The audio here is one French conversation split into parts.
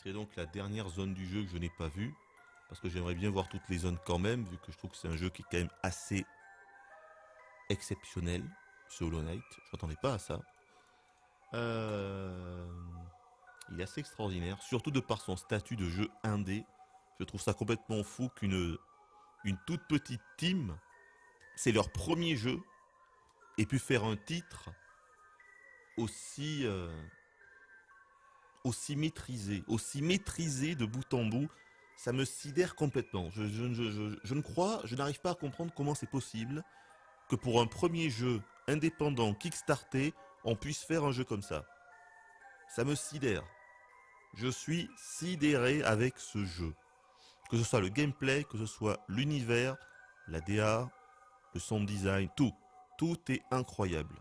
serait donc la dernière zone du jeu que je n'ai pas vue. Parce que j'aimerais bien voir toutes les zones quand même, vu que je trouve que c'est un jeu qui est quand même assez exceptionnel, ce Hollow Knight. Je m'attendais pas à ça. Euh, Il est assez extraordinaire, surtout de par son statut de jeu indé. Je trouve ça complètement fou qu'une toute petite team, c'est leur premier jeu, ait pu faire un titre aussi, aussi maîtrisé de bout en bout. Ça me sidère complètement. Je ne crois, je n'arrive pas à comprendre comment c'est possible que pour un premier jeu indépendant kickstarté, on puisse faire un jeu comme ça. Ça me sidère. Je suis sidéré avec ce jeu. Que ce soit le gameplay, que ce soit l'univers, la DA, le sound design, tout. Tout est incroyable.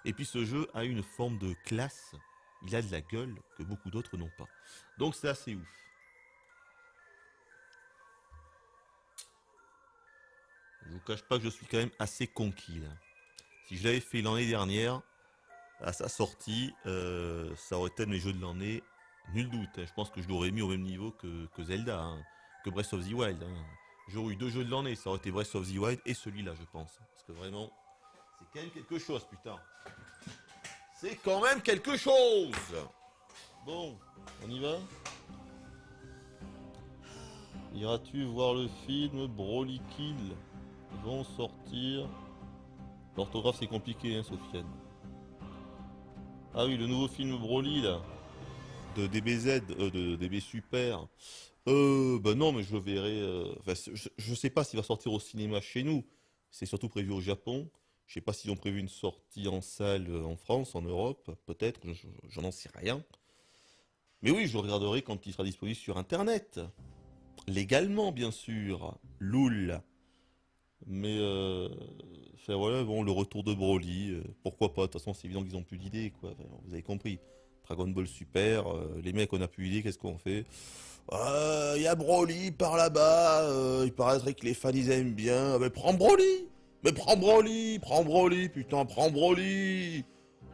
Et puis ce jeu a une forme de classe. Il a de la gueule que beaucoup d'autres n'ont pas. Donc c'est assez ouf. Je vous cache pas que je suis quand même assez conquis là. Si je l'avais fait l'année dernière, à sa sortie, ça aurait été de mes jeux de l'année, nul doute. Hein. Je pense que je l'aurais mis au même niveau que Zelda, hein, que Breath of the Wild. Hein. J'aurais eu deux jeux de l'année, ça aurait été Breath of the Wild et celui-là, je pense. Parce que vraiment, c'est quand même quelque chose, putain. C'est quand même quelque chose. Bon, on y va. Iras-tu voir le film Broly Kill? Ils vont sortir. L'orthographe c'est compliqué, hein, Sofiane. Ah oui, le nouveau film Broly là, de DBZ, de DB Super. Bah non, mais je le verrai. Enfin, je sais pas s'il va sortir au cinéma chez nous. C'est surtout prévu au Japon. Je sais pas s'ils ont prévu une sortie en salle en France, en Europe, peut-être. J'en en sais rien. Mais oui, je le regarderai quand il sera disponible sur Internet. Légalement, bien sûr. Loul. Mais enfin voilà, bon, le retour de Broly, pourquoi pas, de toute façon c'est évident qu'ils ont plus d'idées, quoi, enfin, vous avez compris. Dragon Ball Super, les mecs on a plus d'idées, qu'est-ce qu'on fait? Y a Broly par là-bas, il paraîtrait que les fans ils aiment bien, mais prends Broly! Mais prends Broly, putain, prends Broly!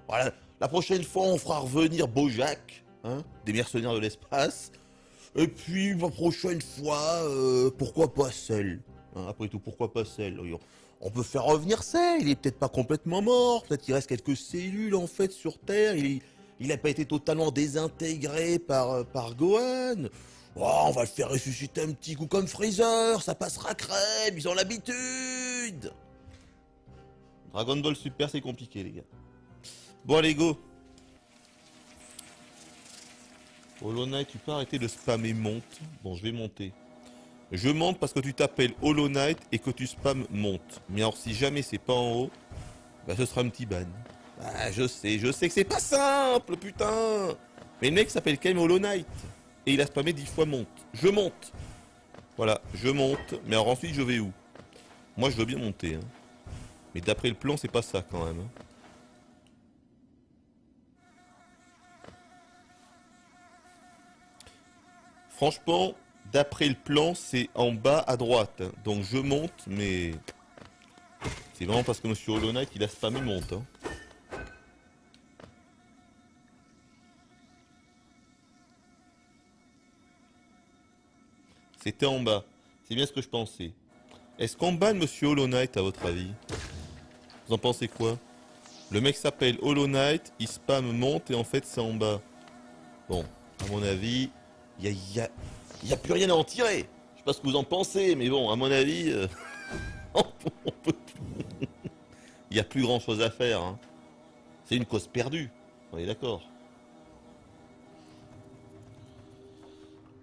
Voilà, la prochaine fois on fera revenir Bojack, hein, des mercenaires de l'espace, et puis la prochaine fois, pourquoi pas Cell? Hein, après tout, pourquoi pas Cell? On peut faire revenir Cell, il est peut-être pas complètement mort, peut-être qu'il reste quelques cellules en fait sur Terre, il a pas été totalement désintégré par Gohan. Oh, on va le faire ressusciter un petit coup comme Freezer, ça passera crème, ils ont l'habitude. Dragon Ball Super, c'est compliqué les gars. Bon allez go. Hollow Knight, tu peux arrêter de spammer monte. Bon, je vais monter. Je monte parce que tu t'appelles Hollow Knight et que tu spammes monte. Mais alors si jamais c'est pas en haut, bah ce sera un petit ban. Bah je sais que c'est pas simple, putain. Mais le mec s'appelle quand même Hollow Knight. Et il a spammé 10 fois monte. Je monte. Voilà, je monte. Mais alors ensuite je vais où? Moi je veux bien monter. Hein. Mais d'après le plan c'est pas ça quand même. Hein. Franchement, d'après le plan, c'est en bas à droite. Hein. Donc je monte, mais c'est vraiment parce que Monsieur Hollow Knight, il a spammé monte. Hein. C'était en bas. C'est bien ce que je pensais. Est-ce qu'on banne Monsieur Hollow Knight à votre avis? Vous en pensez quoi? Le mec s'appelle Hollow Knight, il spam monte et en fait c'est en bas. Bon, à mon avis, y a plus rien à en tirer. Je sais pas ce que vous en pensez, mais bon, à mon avis, on peut il y a plus grand chose à faire. Hein. C'est une cause perdue. On est d'accord.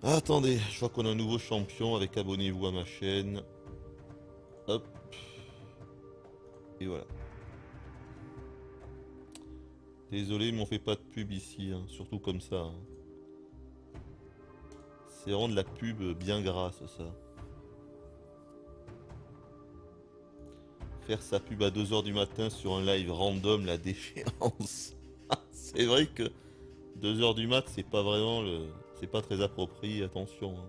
Attendez, je vois qu'on a un nouveau champion avec abonnez-vous à ma chaîne. Hop. Et voilà. Désolé, mais on fait pas de pub ici, hein. Surtout comme ça. Hein. C'est vraiment de la pub bien grasse, ça. Faire sa pub à 2 h du matin sur un live random, la déchéance. C'est vrai que 2 h du mat, c'est pas vraiment le... C'est pas très approprié, attention. Hein.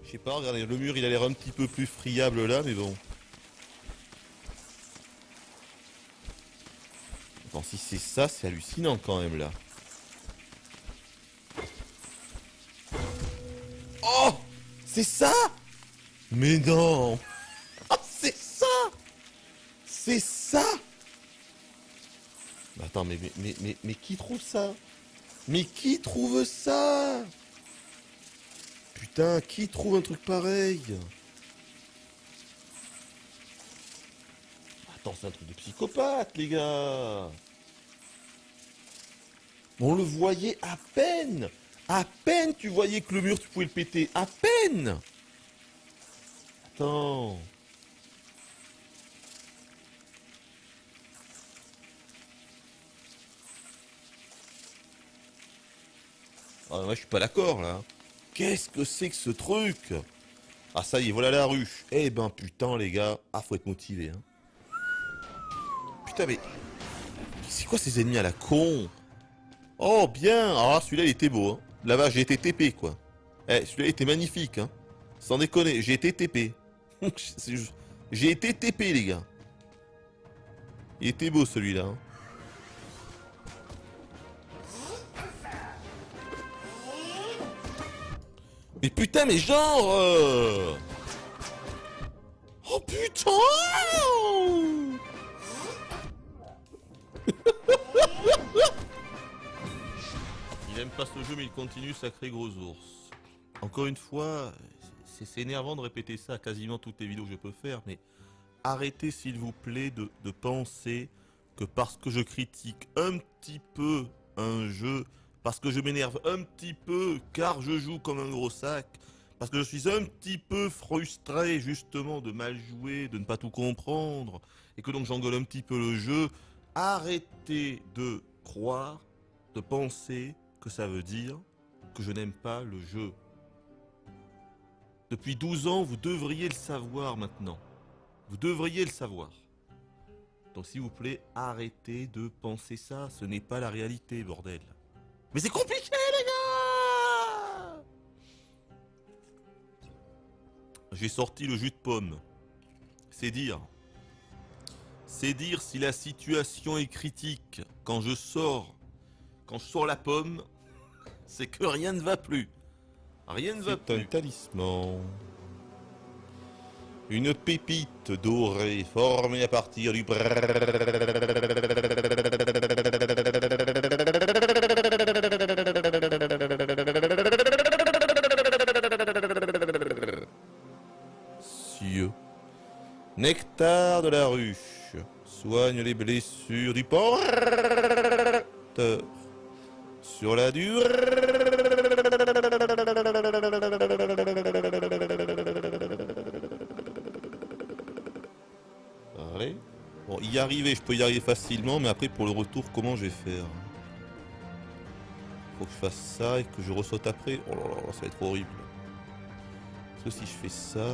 Je sais pas, regardez, le mur il a l'air un petit peu plus friable là, mais bon. Attends, si c'est ça, c'est hallucinant quand même là. Oh! C'est ça? Mais non! Ah, c'est ça! C'est ça! Attends, mais qui trouve ça? Mais qui trouve ça? Putain, qui trouve un truc pareil? Attends, c'est un truc de psychopathe, les gars! On le voyait à peine! À peine tu voyais que le mur, tu pouvais le péter. À peine! Attends. Ah, moi, je suis pas d'accord, là. Qu'est-ce que c'est que ce truc? Ah, ça y est, voilà la ruche. Eh ben, putain, les gars. Ah, faut être motivé, hein. Putain, mais... C'est quoi ces ennemis à la con? Oh, bien. Ah, celui-là, il était beau, hein. Là-bas, j'ai été TP, quoi. Eh, celui-là, il était magnifique, hein. Sans déconner, j'ai été TP. J'ai été TP, les gars. Il était beau, celui-là, hein. Mais putain, mais genre... Oh putain! Il aime pas ce jeu, mais il continue, sacré gros ours. Encore une fois, c'est énervant de répéter ça à quasiment toutes les vidéos que je peux faire, mais arrêtez s'il vous plaît de penser que parce que je critique un petit peu un jeu, parce que je m'énerve un petit peu car je joue comme un gros sac, parce que je suis un petit peu frustré justement de mal jouer, de ne pas tout comprendre, et que donc j'engueule un petit peu le jeu, arrêtez de croire, de penser que ça veut dire que je n'aime pas le jeu. Depuis 12 ans, vous devriez le savoir maintenant. Vous devriez le savoir. Donc s'il vous plaît, arrêtez de penser ça, ce n'est pas la réalité, bordel. Mais c'est compliqué, les gars! J'ai sorti le jus de pomme. C'est dire. C'est dire si la situation est critique. Quand je sors la pomme, c'est que rien ne va plus. Rien ne va plus. C'est un talisman. Une pépite dorée formée à partir du... Cieux. Nectar de la ruche. Soigne les blessures du porteur. Sur la durée. Allez. Bon, y arriver, je peux y arriver facilement, mais après pour le retour, comment je vais faire? Faut que je fasse ça et que je ressaute après. Oh là là, ça va être horrible. Parce que si je fais ça...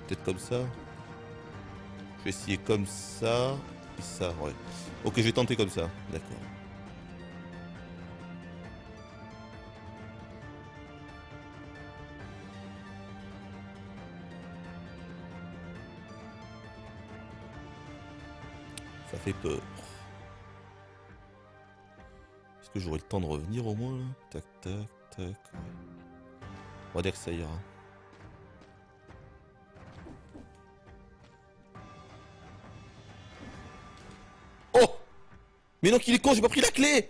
Peut-être comme ça. Je vais essayer comme ça. Et ça, ouais. Ok, je vais tenter comme ça. D'accord. Ça fait peur. Est-ce que j'aurai le temps de revenir au moins là? Tac, tac, tac. Ouais. On va dire que ça ira. Oh! Mais non, qu'il est con, j'ai pas pris la clé!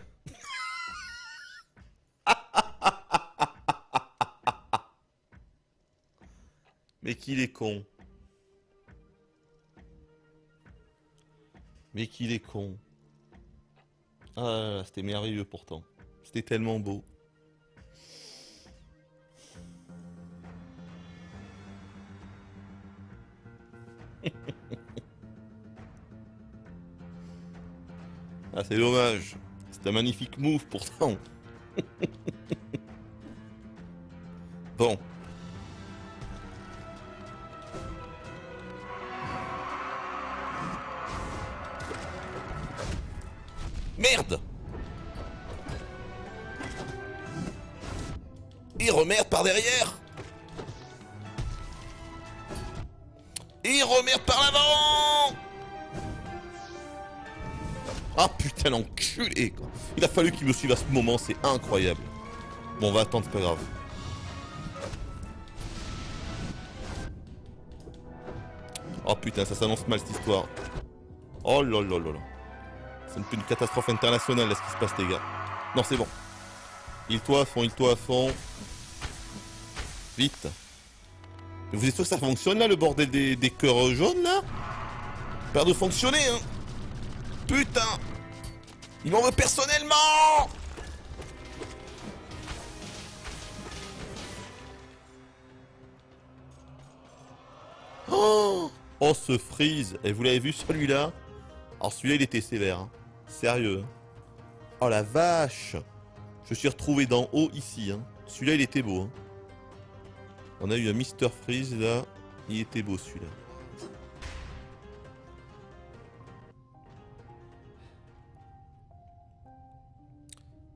Mais qu'il est con. Mais qu'il est con. Ah, c'était merveilleux pourtant. C'était tellement beau. Ah, c'est dommage. C'est un magnifique move pourtant. Bon. Merde! Il remerde par derrière! Il remerde par l'avant! Ah putain l'enculé! Il a fallu qu'il me suive à ce moment, c'est incroyable. Bon, on va attendre, c'est pas grave. Oh putain, ça s'annonce mal cette histoire. Oh là là là là. C'est un peu une catastrophe internationale là ce qui se passe les gars. Non c'est bon. Heal-toi à fond, heal-toi à fond. Vite. Mais vous êtes sûr que ça fonctionne là le bordel des cœurs jaunes là? Pas de fonctionner hein. Putain. Il m'en veut personnellement. Oh, oh ce freeze. Et vous l'avez vu celui-là? Alors celui-là il était sévère. Hein. Sérieux. Oh la vache. Je suis retrouvé d'en haut ici. Hein. Celui-là il était beau. Hein. On a eu un Mr Freeze là. Il était beau celui-là.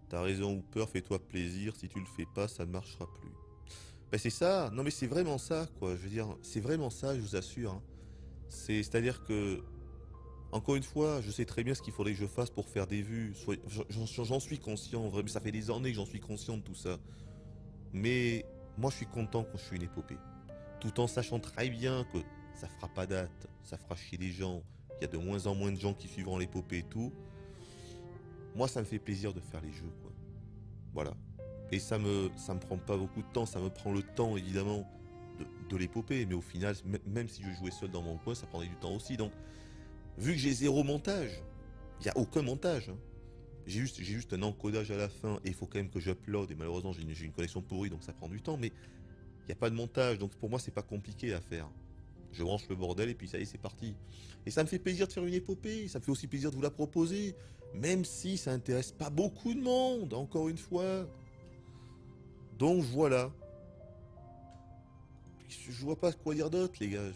T'as raison Hooper, fais-toi plaisir. Si tu le fais pas, ça ne marchera plus. Ben c'est ça. Non mais c'est vraiment ça quoi. Je veux dire, c'est vraiment ça, je vous assure. Hein. C'est-à-dire que... Encore une fois, je sais très bien ce qu'il faudrait que je fasse pour faire des vues. J'en suis conscient, vraiment, ça fait des années que j'en suis conscient de tout ça. Mais moi, je suis content quand je suis une épopée. Tout en sachant très bien que ça fera pas date, ça fera chier les gens. Il y a de moins en moins de gens qui suivront l'épopée et tout. Moi, ça me fait plaisir de faire les jeux, quoi. Voilà. Et ça me prend pas beaucoup de temps. Ça me prend le temps, évidemment, de l'épopée. Mais au final, même si je jouais seul dans mon coin, ça prendrait du temps aussi. Donc, vu que j'ai zéro montage, il n'y a aucun montage. Hein. J'ai juste un encodage à la fin et il faut quand même que j'upload. Et malheureusement, j'ai une connexion pourrie donc ça prend du temps. Mais il n'y a pas de montage. Donc pour moi, c'est pas compliqué à faire. Je branche le bordel et puis ça y est, c'est parti. Et ça me fait plaisir de faire une épopée. Ça me fait aussi plaisir de vous la proposer. Même si ça intéresse pas beaucoup de monde, encore une fois. Donc voilà. Je vois pas quoi dire d'autre, les gars.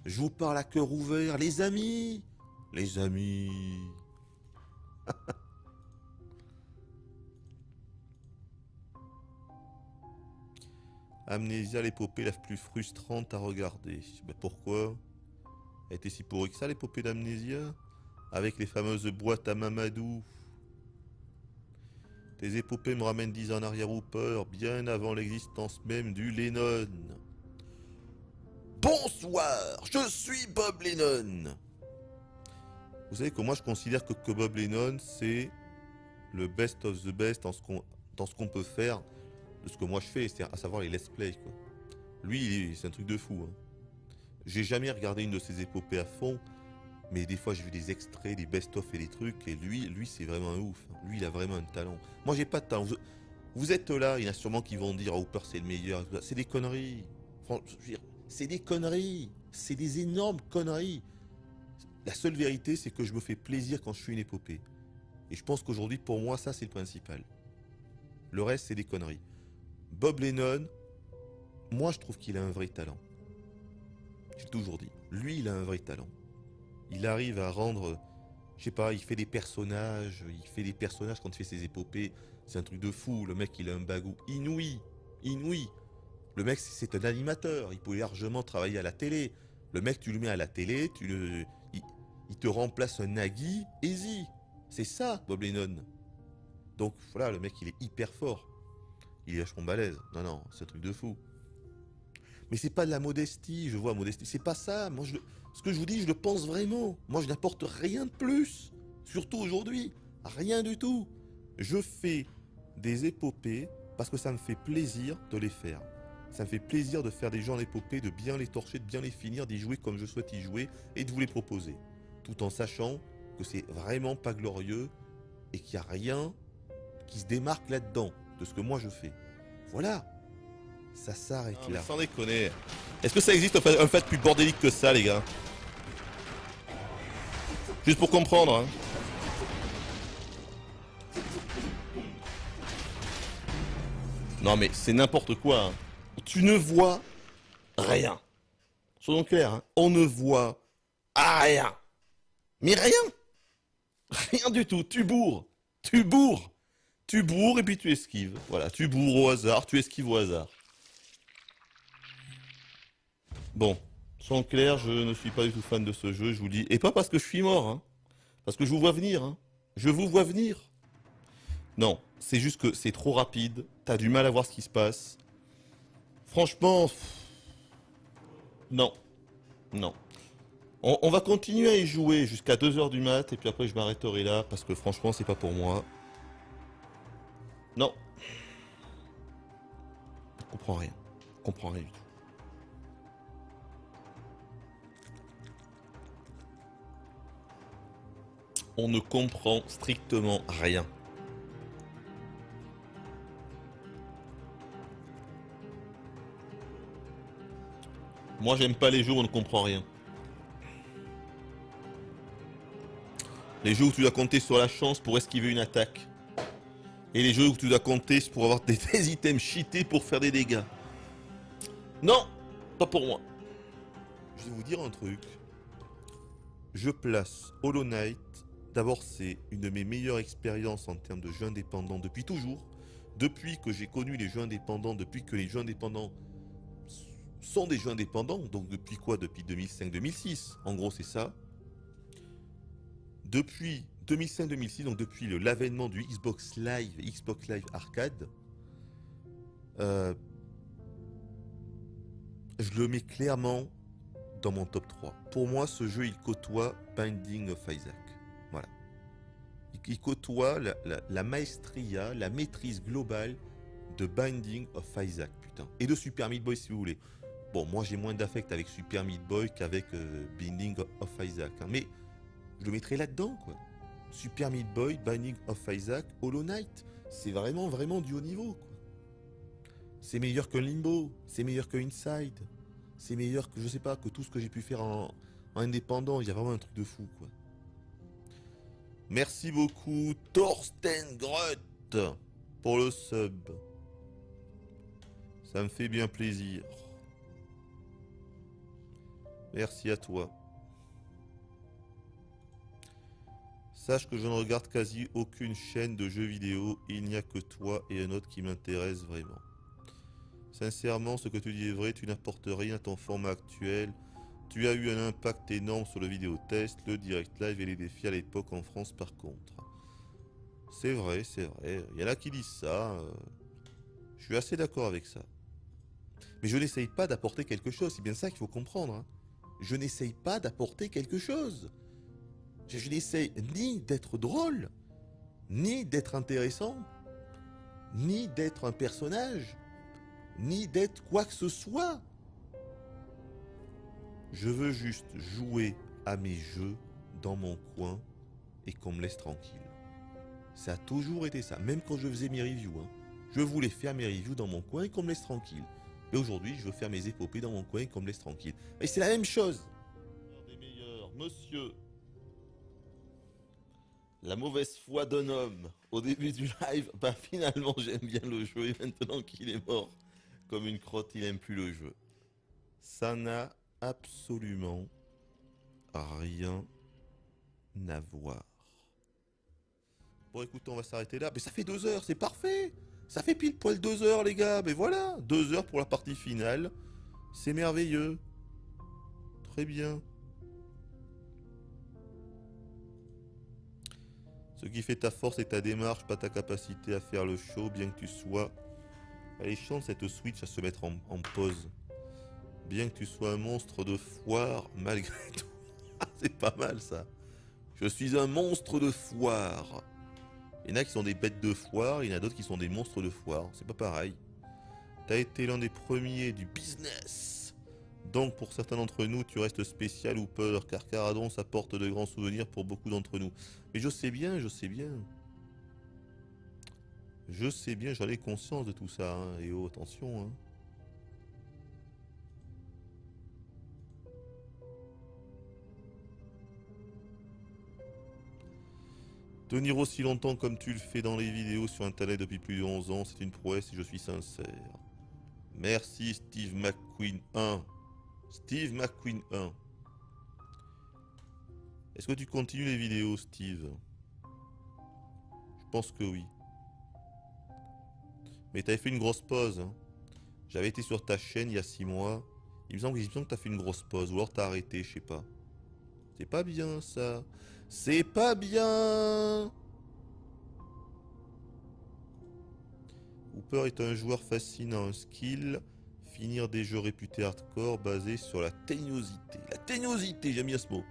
Je vous parle à cœur ouvert, les amis. Les amis. Amnésia, l'épopée la plus frustrante à regarder. Ben pourquoi? Elle était si pourrie que ça, l'épopée d'Amnésia? Avec les fameuses boîtes à Mamadou. Tes épopées me ramènent 10 ans en arrière Hooper, bien avant l'existence même du Lennon. Bonsoir, je suis Bob Lennon. Vous savez que moi je considère que Bob Lennon c'est le best of the best dans ce qu'on peut faire de ce que moi je fais, c'est-à-dire à savoir les let's play quoi. Lui c'est un truc de fou. Hein. J'ai jamais regardé une de ses épopées à fond, mais des fois j'ai vu des extraits, des best-of et des trucs, et lui c'est vraiment un ouf. Hein. Lui il a vraiment un talent. Moi j'ai pas de talent. Vous êtes là, il y en a sûrement qui vont dire Hooper c'est le meilleur. C'est des conneries. C'est des conneries. C'est des énormes conneries. La seule vérité, c'est que je me fais plaisir quand je suis une épopée. Et je pense qu'aujourd'hui, pour moi, ça, c'est le principal. Le reste, c'est des conneries. Bob Lennon, moi, je trouve qu'il a un vrai talent. J'ai toujours dit. Lui, il a un vrai talent. Il arrive à rendre... Je sais pas, il fait des personnages. Il fait des personnages quand il fait ses épopées. C'est un truc de fou. Le mec, il a un bagou inouï. Inouï. Le mec, c'est un animateur. Il peut largement travailler à la télé. Le mec, tu le mets à la télé, il te remplace un Nagui, easy. C'est ça, Bob Lennon. Donc voilà, le mec, il est hyper fort. Il est vachement balèze. Non, non, c'est un truc de fou. Mais c'est pas de la modestie, je vois, modestie. C'est pas ça. Moi, ce que je vous dis, je le pense vraiment. Moi, je n'apporte rien de plus. Surtout aujourd'hui. Rien du tout. Je fais des épopées parce que ça me fait plaisir de les faire. Ça me fait plaisir de faire des jeux en épopée, de bien les torcher, de bien les finir, d'y jouer comme je souhaite y jouer et de vous les proposer. Tout en sachant que c'est vraiment pas glorieux et qu'il n'y a rien qui se démarque là-dedans de ce que moi je fais. Voilà. Ça s'arrête là. Sans déconner. Est-ce que ça existe un fait plus bordélique que ça, les gars? Juste pour comprendre, hein. Non mais c'est n'importe quoi, hein. Tu ne vois rien. Soyons clairs, hein. On ne voit rien. Mais rien. Rien du tout. Tu bourres. Tu bourres. Tu bourres et puis tu esquives. Voilà, tu bourres au hasard, tu esquives au hasard. Bon, soyons clairs, je ne suis pas du tout fan de ce jeu, je vous dis. Et pas parce que je suis mort, hein. Parce que je vous vois venir, hein. Je vous vois venir. Non, C'est juste que c'est trop rapide. T'as du mal à voir ce qui se passe. Franchement, non. Non. On va continuer à y jouer jusqu'à 2 heures du mat. Et puis après, je m'arrêterai là. Parce que franchement, c'est pas pour moi. Non. Je comprends rien. Je comprends rien du tout. On ne comprend strictement rien. Moi, j'aime pas les jeux où on ne comprend rien. Les jeux où tu dois compter sur la chance pour esquiver une attaque. Et les jeux où tu dois compter pour avoir des items cheatés pour faire des dégâts. Non, pas pour moi. Je vais vous dire un truc. Je place Hollow Knight. D'abord, c'est une de mes meilleures expériences en termes de jeux indépendants depuis toujours. Depuis que j'ai connu les jeux indépendants, depuis que les jeux indépendants sont des jeux indépendants. Donc depuis quoi? Depuis 2005-2006. En gros, c'est ça. Depuis 2005-2006, donc depuis l'avènement du Xbox Live Arcade, je le mets clairement dans mon top 3. Pour moi, ce jeu, il côtoie Binding of Isaac. Voilà. Il côtoie la maestria, la maîtrise globale de Binding of Isaac, putain. Et de Super Meat Boy, si vous voulez. Bon, moi, j'ai moins d'affect avec Super Meat Boy qu'avec Binding of Isaac. Hein. Mais je le mettrai là-dedans, quoi. Super Meat Boy, Binding of Isaac, Hollow Knight. C'est vraiment, vraiment du haut niveau, quoi. C'est meilleur que Limbo, c'est meilleur que Inside, c'est meilleur que, je sais pas, que tout ce que j'ai pu faire en indépendant. Il y a vraiment un truc de fou, quoi. Merci beaucoup, Thorsten Grutt, pour le sub. Ça me fait bien plaisir. Merci à toi. Sache que je ne regarde quasi aucune chaîne de jeux vidéo. Il n'y a que toi et un autre qui m'intéresse vraiment. Sincèrement, ce que tu dis est vrai, tu n'apportes rien à ton format actuel. Tu as eu un impact énorme sur le vidéotest, le direct live et les défis à l'époque en France par contre. C'est vrai, c'est vrai. Il y en a qui disent ça. Je suis assez d'accord avec ça. Mais je n'essaye pas d'apporter quelque chose, c'est bien ça qu'il faut comprendre. Hein. Je n'essaye pas d'apporter quelque chose. Je n'essaye ni d'être drôle, ni d'être intéressant, ni d'être un personnage, ni d'être quoi que ce soit. Je veux juste jouer à mes jeux dans mon coin et qu'on me laisse tranquille. Ça a toujours été ça, même quand je faisais mes reviews. Hein. Je voulais faire mes reviews dans mon coin et qu'on me laisse tranquille. Mais aujourd'hui, je veux faire mes épopées dans mon coin et qu'on me laisse tranquille. Et c'est la même chose. Des meilleurs, monsieur. La mauvaise foi d'un homme au début du live, bah finalement j'aime bien le jeu et maintenant qu'il est mort comme une crotte, il aime plus le jeu. Ça n'a absolument rien à voir. Bon écoute, on va s'arrêter là. Mais ça fait 2 heures, c'est parfait. Ça fait pile poil 2 heures les gars. Mais voilà, 2 heures pour la partie finale. C'est merveilleux. Très bien. Ce qui fait ta force et ta démarche, pas ta capacité à faire le show, bien que tu sois... Elle est chiante cette Switch à se mettre en pause. Bien que tu sois un monstre de foire, malgré tout. C'est pas mal ça. Je suis un monstre de foire. Il y en a qui sont des bêtes de foire, il y en a d'autres qui sont des monstres de foire. C'est pas pareil. T'as été l'un des premiers du business. Donc pour certains d'entre nous, tu restes spécial ou peur, car Caradon, ça porte de grands souvenirs pour beaucoup d'entre nous. Mais je sais bien, je sais bien. Je sais bien, j'en ai conscience de tout ça. Hein. Et oh, attention. Hein. Tenir aussi longtemps comme tu le fais dans les vidéos sur Internet depuis plus de 11 ans, c'est une prouesse et je suis sincère. Merci Steve McQueen 1. Steve McQueen 1. Est-ce que tu continues les vidéos, Steve? Je pense que oui. Mais t'avais fait une grosse pause. Hein. J'avais été sur ta chaîne il y a 6 mois. Il me semble que t'as fait une grosse pause. Ou alors t'as arrêté, je sais pas. C'est pas bien ça. C'est pas bien. Hooper est un joueur fascinant, un skill. Finir des jeux réputés hardcore basés sur la téniosité. La téniosité, j'aime bien ce mot.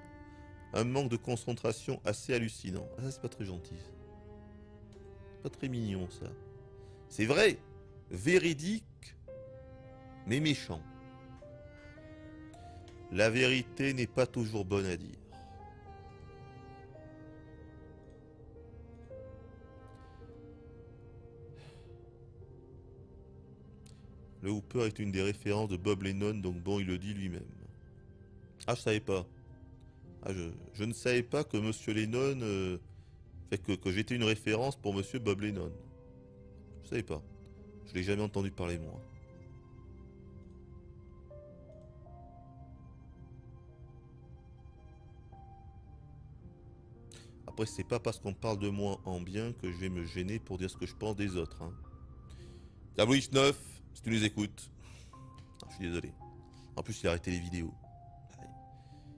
Un manque de concentration assez hallucinant. Ah, ça, c'est pas très gentil. Pas très mignon, ça. C'est vrai, véridique, mais méchant. La vérité n'est pas toujours bonne à dire. Le Hooper est une des références de Bob Lennon, donc bon, il le dit lui-même. Ah, je savais pas. Ah, je ne savais pas que Monsieur Lennon... que j'étais une référence pour Monsieur Bob Lennon. Je savais pas. Je l'ai jamais entendu parler, moi. Après, c'est pas parce qu'on parle de moi en bien que je vais me gêner pour dire ce que je pense des autres. Hein. Diablo 9, si tu nous écoutes. Non, je suis désolé. En plus, il a arrêté les vidéos.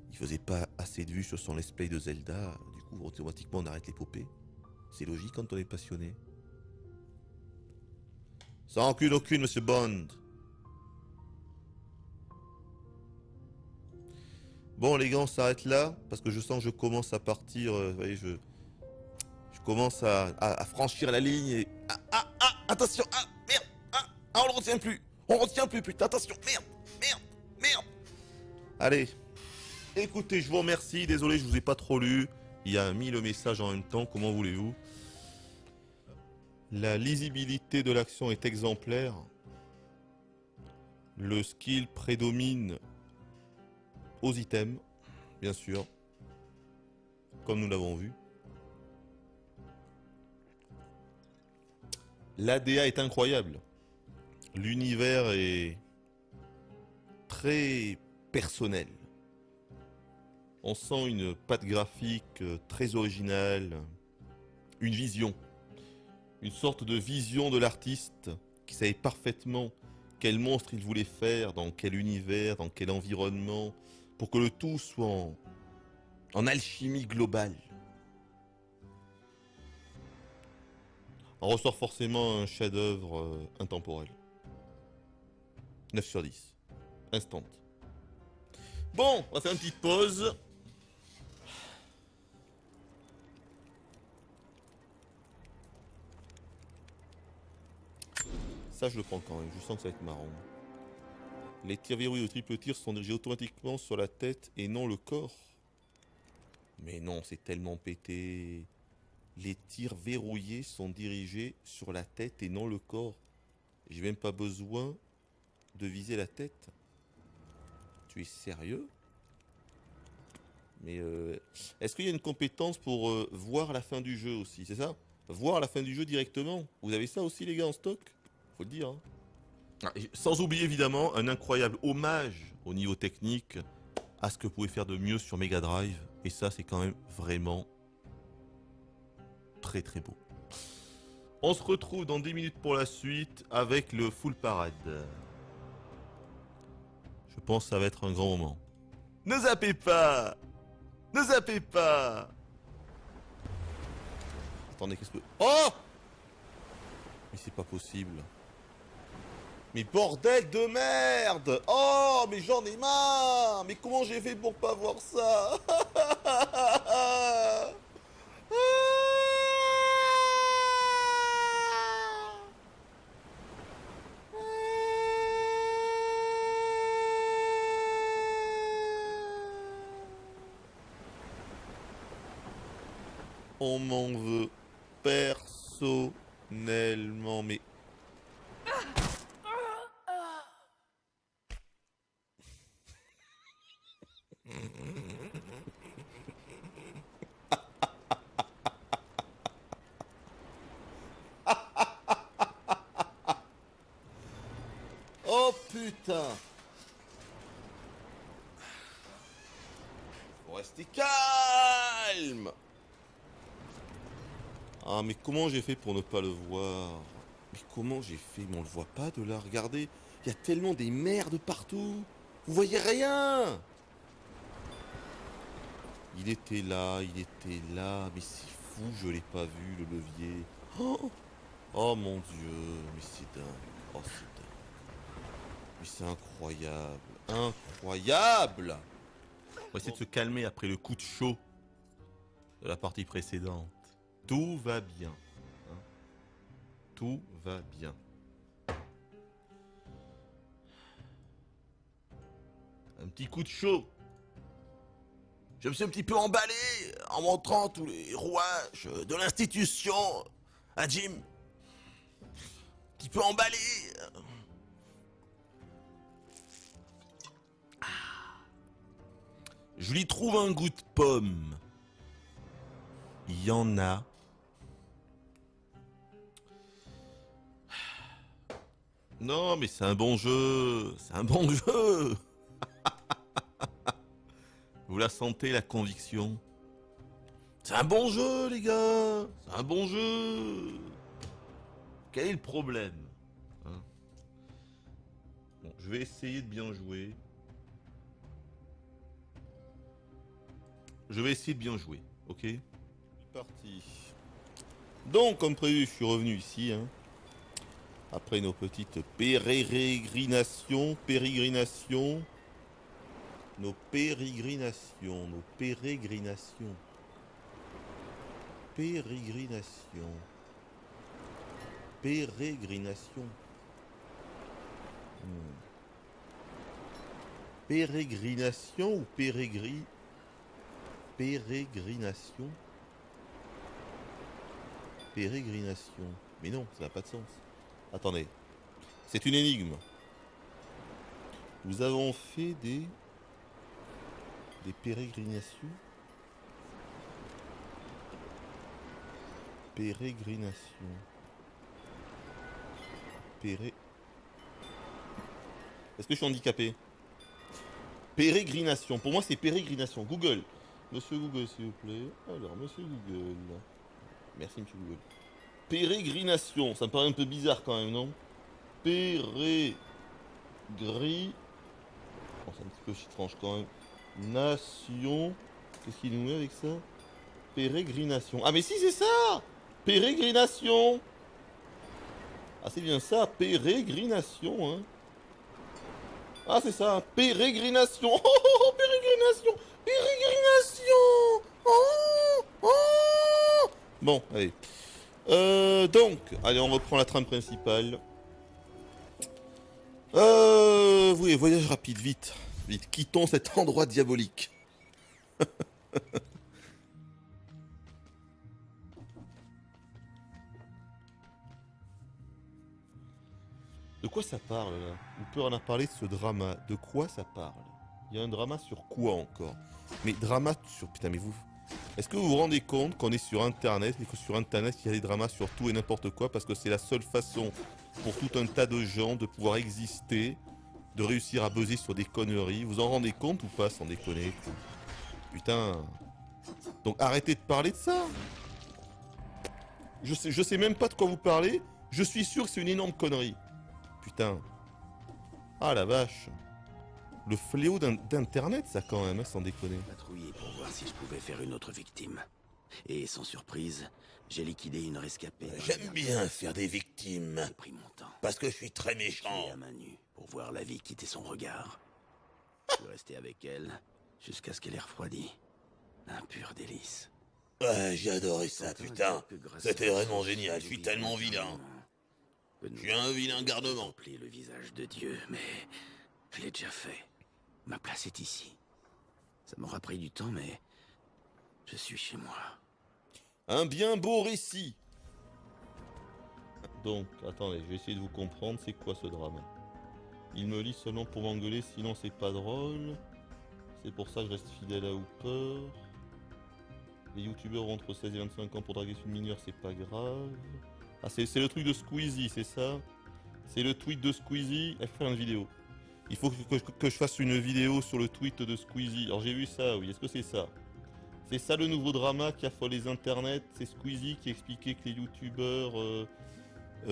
Il faisait pas assez de vues sur son let's play de Zelda. Du coup, automatiquement, on arrête l'épopée. C'est logique quand on est passionné. Sans rancune aucune, monsieur Bond. Bon, les gars, on s'arrête là. Parce que je sens que je commence à partir. Vous voyez, je commence à franchir la ligne. Et... attention. Ah, merde. On le retient plus. On retient plus, putain. Attention. Merde. Allez. Écoutez, je vous remercie. Désolé, je vous ai pas trop lu. Il y a 1000 messages en même temps. Comment voulez-vous? La lisibilité de l'action est exemplaire. Le skill prédomine aux items, bien sûr, comme nous l'avons vu. L'ADA est incroyable. L'univers est très personnel. On sent une patte graphique très originale, une vision. Une sorte de vision de l'artiste qui savait parfaitement quel monstre il voulait faire, dans quel univers, dans quel environnement, pour que le tout soit en alchimie globale. On ressort forcément un chef-d'œuvre intemporel. 9 sur 10. Instant. Bon, on va faire une petite pause. Ça, je le prends quand même. Je sens que ça va être marrant. Les tirs verrouillés au triple tir sont dirigés automatiquement sur la tête et non le corps. Mais non, c'est tellement pété. Les tirs verrouillés sont dirigés sur la tête et non le corps. J'ai même pas besoin de viser la tête. Tu es sérieux? Mais est-ce qu'il y a une compétence pour voir la fin du jeu aussi? C'est ça? Voir la fin du jeu directement? Vous avez ça aussi les gars en stock? Faut le dire. Hein. Sans oublier évidemment un incroyable hommage au niveau technique à ce que vous pouvez faire de mieux sur Mega Drive. Et ça c'est quand même vraiment très très beau. On se retrouve dans 10 minutes pour la suite avec le full parade. Je pense que ça va être un grand moment. Ne zappez pas! Ne zappez pas! Attendez, qu'est-ce que... Oh! Mais c'est pas possible. Mais bordel de merde! Oh, mais j'en ai marre! Mais comment j'ai fait pour pas voir ça? On m'en veut personnellement, mais... Oh putain! Faut rester calme! Ah mais comment j'ai fait pour ne pas le voir? Mais comment j'ai fait? Mais on le voit pas de là, regardez. Il y a tellement des merdes partout. Vous voyez rien? Il était là, mais c'est fou, je l'ai pas vu le levier. Oh, Oh mon dieu, mais c'est dingue. Oh c'est dingue. Mais c'est incroyable. Incroyable! On va essayer de se calmer après le coup de chaud de la partie précédente. Tout va bien. Hein. Tout va bien. Un petit coup de chaud. Je me suis un petit peu emballé en montrant tous les rouages de l'institution à Jim. Un petit peu emballé. Je lui trouve un goût de pomme. Il y en a. Non, mais c'est un bon jeu. C'est un bon jeu. Vous la sentez, la conviction? C'est un bon jeu, les gars. C'est un bon jeu. Quel est le problème, hein? Bon, je vais essayer de bien jouer. Je vais essayer de bien jouer, ok? C'est parti. Donc, comme prévu, je suis revenu ici, hein. Après nos petites pérégrinations, nos pérégrinations, Pérégrination ou pérégrination? Pérégrination. Mais non, ça n'a pas de sens. Attendez. C'est une énigme. Nous avons fait des pérégrinations. Pérégrination. Est-ce que je suis handicapé? Pérégrination. Pour moi, c'est pérégrination. Google. Monsieur Google, s'il vous plaît. Alors, monsieur Google. Merci, monsieur Google. Pérégrination. Ça me paraît un peu bizarre quand même, non? Pérégri... Oh, c'est un petit peu étrange quand même. Nation. Qu'est-ce qu'il nous met avec ça? Pérégrination. Ah, mais si, c'est ça! Pérégrination. Ah, c'est bien ça. Pérégrination, hein. Ah, c'est ça. Pérégrination. Oh, oh, oh, pérégrination. Pérégrination. Oh, oh. Bon, allez. Donc, allez, on reprend la trame principale. Oui, voyage rapide, vite. Vite, quittons cet endroit diabolique. De quoi ça parle, là? On peut en parler de ce drama. De quoi ça parle? Il y a un drama sur quoi encore? Mais drama sur... Putain, mais vous... Est-ce que vous vous rendez compte qu'on est sur Internet et que sur Internet, il y a des dramas sur tout et n'importe quoi parce que c'est la seule façon pour tout un tas de gens de pouvoir exister, de réussir à buzzer sur des conneries. Vous en rendez compte ou pas, sans déconner? Putain. Donc arrêtez de parler de ça. Je sais même pas de quoi vous parlez. Je suis sûr que c'est une énorme connerie. Putain. Ah la vache. Le fléau d'Internet, ça quand même, hein, sans déconner. Patrouiller pour voir si je pouvais faire une autre victime. Et sans surprise, j'ai liquidé une rescapée. J'aime bien faire des victimes. J'ai pris mon temps. Parce que je suis très Je méchant. l'ai à main nue pour voir la vie quitter son regard. Je suis resté avec elle jusqu'à ce qu'elle ait refroidi. Un pur délice. Ouais, j'ai adoré ça, putain. C'était vraiment génial, je suis tellement vilain. Je suis un vilain garnement. Remplir le visage de Dieu, mais je l'ai déjà fait. Ma place est ici. Ça m'aura pris du temps, mais je suis chez moi. Un bien beau récit. Donc, attendez, je vais essayer de vous comprendre, c'est quoi ce drame? Il me lit seulement pour m'engueuler, sinon c'est pas drôle. C'est pour ça que je reste fidèle à Hooper. Les youtubeurs ont entre 16 et 25 ans pour draguer une mineure, c'est pas grave. Ah, c'est le truc de Squeezie, c'est ça? C'est le tweet de Squeezie. Il faut faire une vidéo. Il faut que je fasse une vidéo sur le tweet de Squeezie. Alors j'ai vu ça, oui. Est-ce que c'est ça? C'est ça le nouveau drama qui affole les internets? C'est Squeezie qui expliquait que les youtubeurs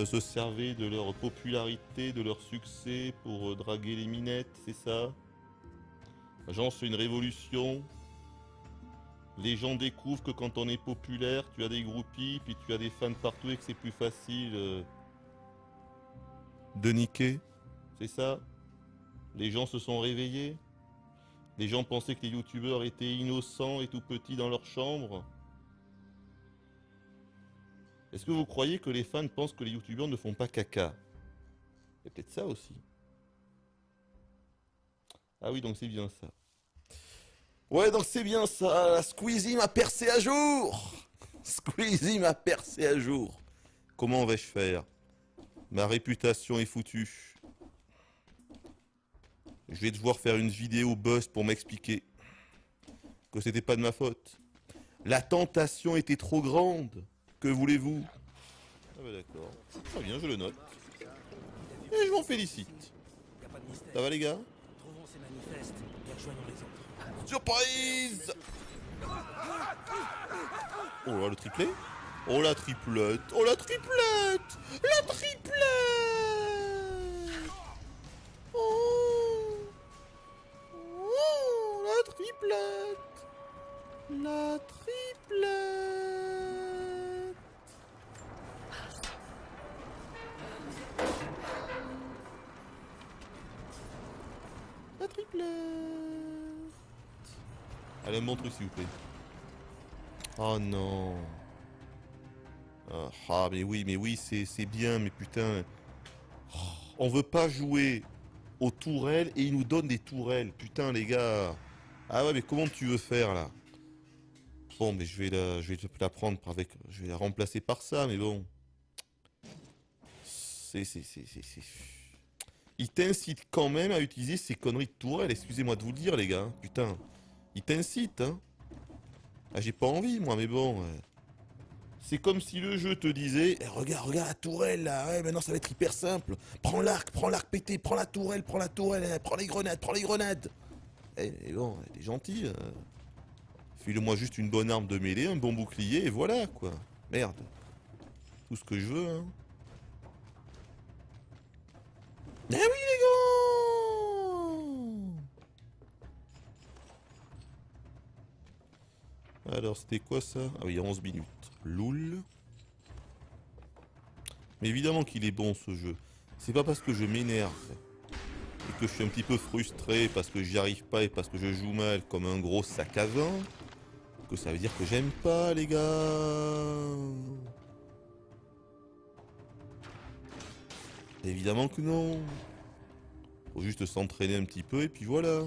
se servaient de leur popularité, de leur succès pour draguer les minettes, c'est ça? Genre c'est une révolution. Les gens découvrent que quand on est populaire, tu as des groupies, puis tu as des fans partout et que c'est plus facile de niquer. C'est ça? Les gens se sont réveillés? Les gens pensaient que les youtubeurs étaient innocents et tout petits dans leur chambre? Est-ce que vous croyez que les fans pensent que les youtubeurs ne font pas caca? C'est peut-être ça aussi. Ah oui, donc c'est bien ça. Ouais, donc c'est bien ça. Squeezie m'a percé à jour. Squeezie m'a percé à jour. Comment vais-je faire? Ma réputation est foutue. Je vais devoir faire une vidéo buzz pour m'expliquer que c'était pas de ma faute. La tentation était trop grande. Que voulez-vous? Ah bah d'accord. Très bien, je le note. Et je m'en félicite. Ça va les gars? Trouvons ces manifestes et rejoignons les autres. Surprise! Oh là, le triplet? Oh la triplette! Oh la triplette! La triplette! Oh! Oh! La triplette! La triplette! La triplette! Allez, un bon truc s'il vous plaît. Oh non. Ah mais oui, c'est bien, mais putain. Oh, on veut pas jouer aux tourelles et ils nous donnent des tourelles. Putain les gars. Ah ouais mais comment tu veux faire là? Bon mais je vais la prendre avec. Je vais la remplacer par ça, mais bon. C'est. Il t'incite quand même à utiliser ces conneries de tourelles, excusez-moi de vous le dire les gars. Putain. Il t'incite hein. Ah j'ai pas envie moi mais bon. C'est comme si le jeu te disait eh, regarde la tourelle là, ouais, maintenant ça va être hyper simple. Prends l'arc pété, prends la tourelle, prends les grenades. Et bon, t'es gentil. File-moi juste une bonne arme de mêlée, un bon bouclier, et voilà quoi. Merde. Tout ce que je veux, hein. Eh oui les gars. Alors c'était quoi ça? Ah oui, 11 minutes. Loul. Mais évidemment qu'il est bon ce jeu. C'est pas parce que je m'énerve et que je suis un petit peu frustré parce que j'y arrive pas et parce que je joue mal comme un gros sac à vin que ça veut dire que j'aime pas les gars. Évidemment que non. Faut juste s'entraîner un petit peu et puis voilà.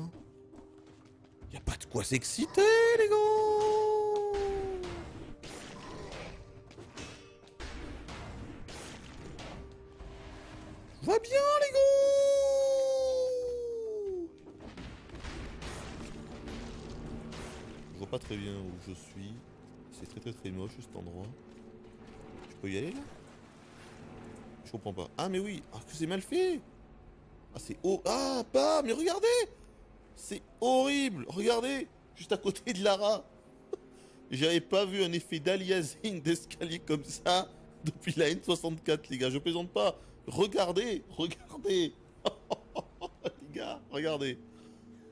Y a pas de quoi s'exciter les gars. Va bien les gars. Je vois pas très bien où je suis. C'est très moche cet endroit. Je peux y aller là? Je comprends pas. Ah mais oui, ah que c'est mal fait. Ah c'est ah pas mais regardez. C'est horrible. Regardez, juste à côté de Lara. J'avais pas vu un effet d'aliasing d'escalier comme ça depuis la N64 les gars, je plaisante pas. Regardez. Les gars, regardez.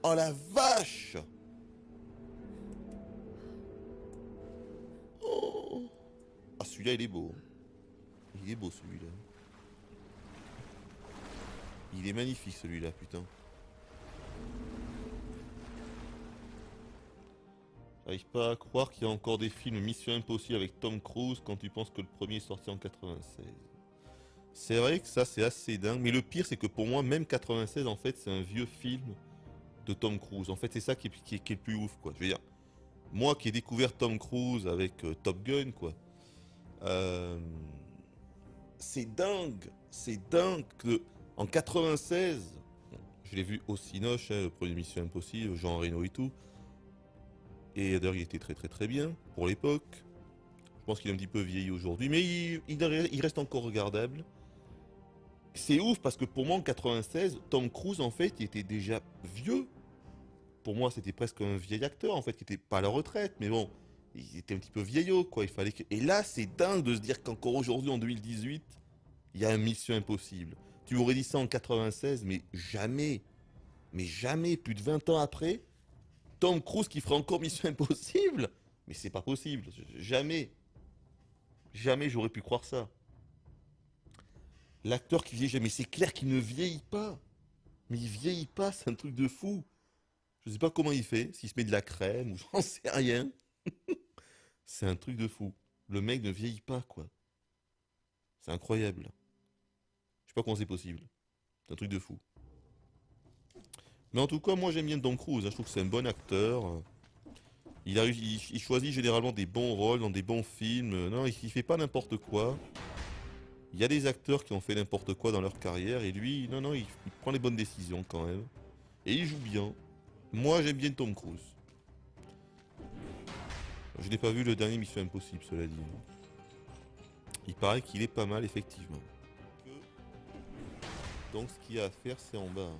Oh la vache. Oh. Ah celui-là il est beau. Il est beau celui-là. Il est magnifique celui-là, putain. J'arrive pas à croire qu'il y a encore des films Mission Impossible avec Tom Cruise quand tu penses que le premier est sorti en 96. C'est vrai que ça c'est assez dingue, mais le pire c'est que pour moi même 96 en fait c'est un vieux film de Tom Cruise. En fait c'est ça qui est le plus ouf quoi. Je veux dire, moi qui ai découvert Tom Cruise avec Top Gun quoi, c'est dingue que en 96, je l'ai vu au Cinoche, hein, le premier Mission Impossible, Jean Reno et tout. Et d'ailleurs il était très bien pour l'époque. Je pense qu'il est un petit peu vieilli aujourd'hui, mais il reste encore regardable. C'est ouf parce que pour moi en 96, Tom Cruise en fait il était déjà vieux. Pour moi c'était presque un vieil acteur en fait, qui était pas à la retraite, mais bon, il était un petit peu vieillot quoi, il fallait que... Et là c'est dingue de se dire qu'encore aujourd'hui en 2018, il y a un Mission Impossible. Tu m'aurais dit ça en 96, mais jamais, plus de 20 ans après, Tom Cruise qui ferait encore Mission Impossible. Mais c'est pas possible. Jamais. Jamais j'aurais pu croire ça. L'acteur qui vieillit jamais. Mais c'est clair qu'il ne vieillit pas. Mais il vieillit pas, c'est un truc de fou. Je sais pas comment il fait, s'il se met de la crème ou j'en sais rien. C'est un truc de fou. Le mec ne vieillit pas, quoi. C'est incroyable. Je sais pas comment c'est possible. C'est un truc de fou. Mais en tout cas, moi j'aime bien Tom Cruise. Je trouve que c'est un bon acteur. Il choisit généralement des bons rôles dans des bons films. Non, il fait pas n'importe quoi. Il y a des acteurs qui ont fait n'importe quoi dans leur carrière. Et lui, non, non, il prend les bonnes décisions quand même. Et il joue bien. Moi j'aime bien Tom Cruise. Je n'ai pas vu le dernier Mission Impossible, cela dit. Il paraît qu'il est pas mal, effectivement. Donc ce qu'il y a à faire, c'est en bas.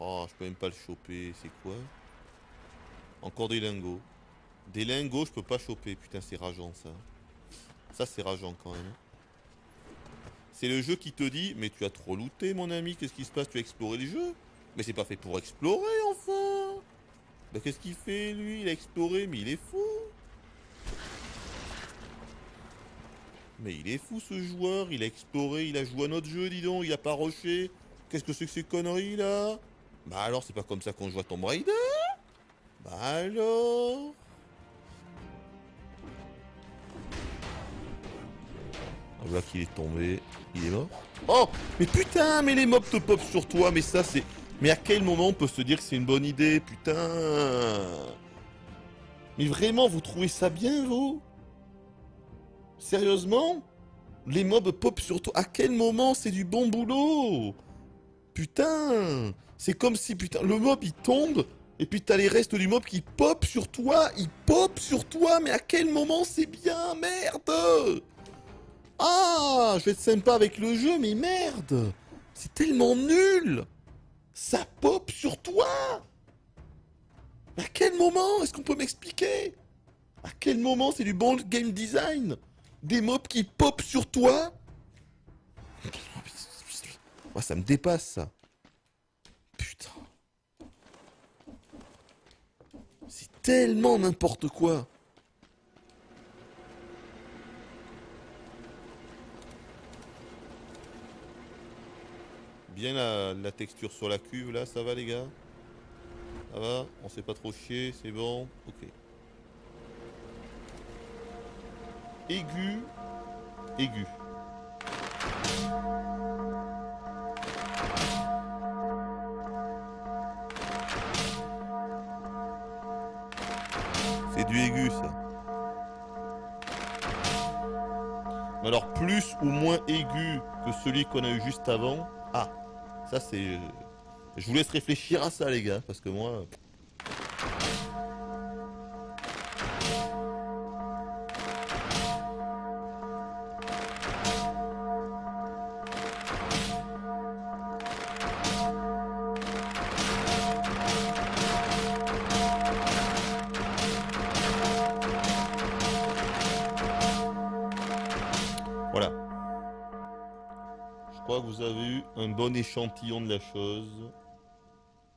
Oh, je peux même pas le choper. C'est quoi? Encore des lingots. Des lingots, je peux pas choper. Putain, c'est rageant, ça. Ça, c'est rageant, quand même. C'est le jeu qui te dit, mais tu as trop looté, mon ami. Qu'est-ce qui se passe? Tu as exploré le jeu? Mais c'est pas fait pour explorer, enfin. Bah, qu'est-ce qu'il fait, lui? Il a exploré, mais il est fou. Mais il est fou, ce joueur. Il a exploré, il a joué à notre jeu, dis donc. Il a pas rushé. Qu'est-ce que c'est que ces conneries, là? Bah alors, c'est pas comme ça qu'on joue à Tomb Raider? Bah alors? On voit qu'il est tombé. Il est mort. Oh! Mais putain, mais les mobs te pop sur toi, mais ça, c'est... Mais à quel moment on peut se dire que c'est une bonne idée, putain? Mais vraiment, vous trouvez ça bien, vous? Sérieusement? Les mobs pop sur toi. À quel moment c'est du bon boulot? Putain! C'est comme si, putain, le mob il tombe, et puis t'as les restes du mob qui pop sur toi. Il pop sur toi, mais à quel moment c'est bien? Merde! Ah! Je vais être sympa avec le jeu, mais merde! C'est tellement nul! Ça pop sur toi! À quel moment? Est-ce qu'on peut m'expliquer? À quel moment c'est du bon game design? Des mobs qui pop sur toi? Moi, ça me dépasse, ça. Putain. C'est tellement n'importe quoi. Bien la texture sur la cuve, là, ça va, les gars? Ça va? On s'est pas trop chier, c'est bon? Ok. Aigu. Aigu. C'est du aigu, ça. Mais alors, plus ou moins aigu que celui qu'on a eu juste avant. Ah, ça c'est... Je vous laisse réfléchir à ça, les gars, parce que moi... Voilà. Je crois que vous avez eu un bon échantillon de la chose.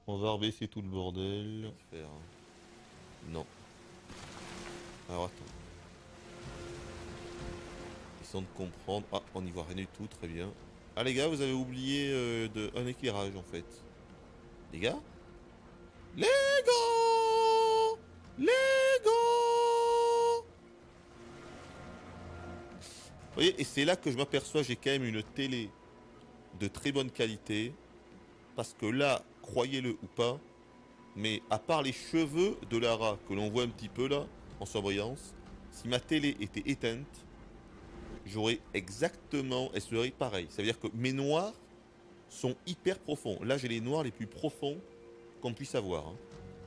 On va rebaisser tout le bordel. Faire. Non. Alors attends. Essayons de comprendre. Ah, on n'y voit rien du tout, très bien. Ah les gars, vous avez oublié un éclairage en fait. Les gars? Les gars! Les gars! Vous voyez, et c'est là que je m'aperçois, j'ai quand même une télé de très bonne qualité. Parce que là, croyez-le ou pas, mais à part les cheveux de Lara que l'on voit un petit peu là, en surbrillance, si ma télé était éteinte, j'aurais exactement, elle serait pareil. Ça veut dire que mes noirs sont hyper profonds. Là, j'ai les noirs les plus profonds qu'on puisse avoir. Hein.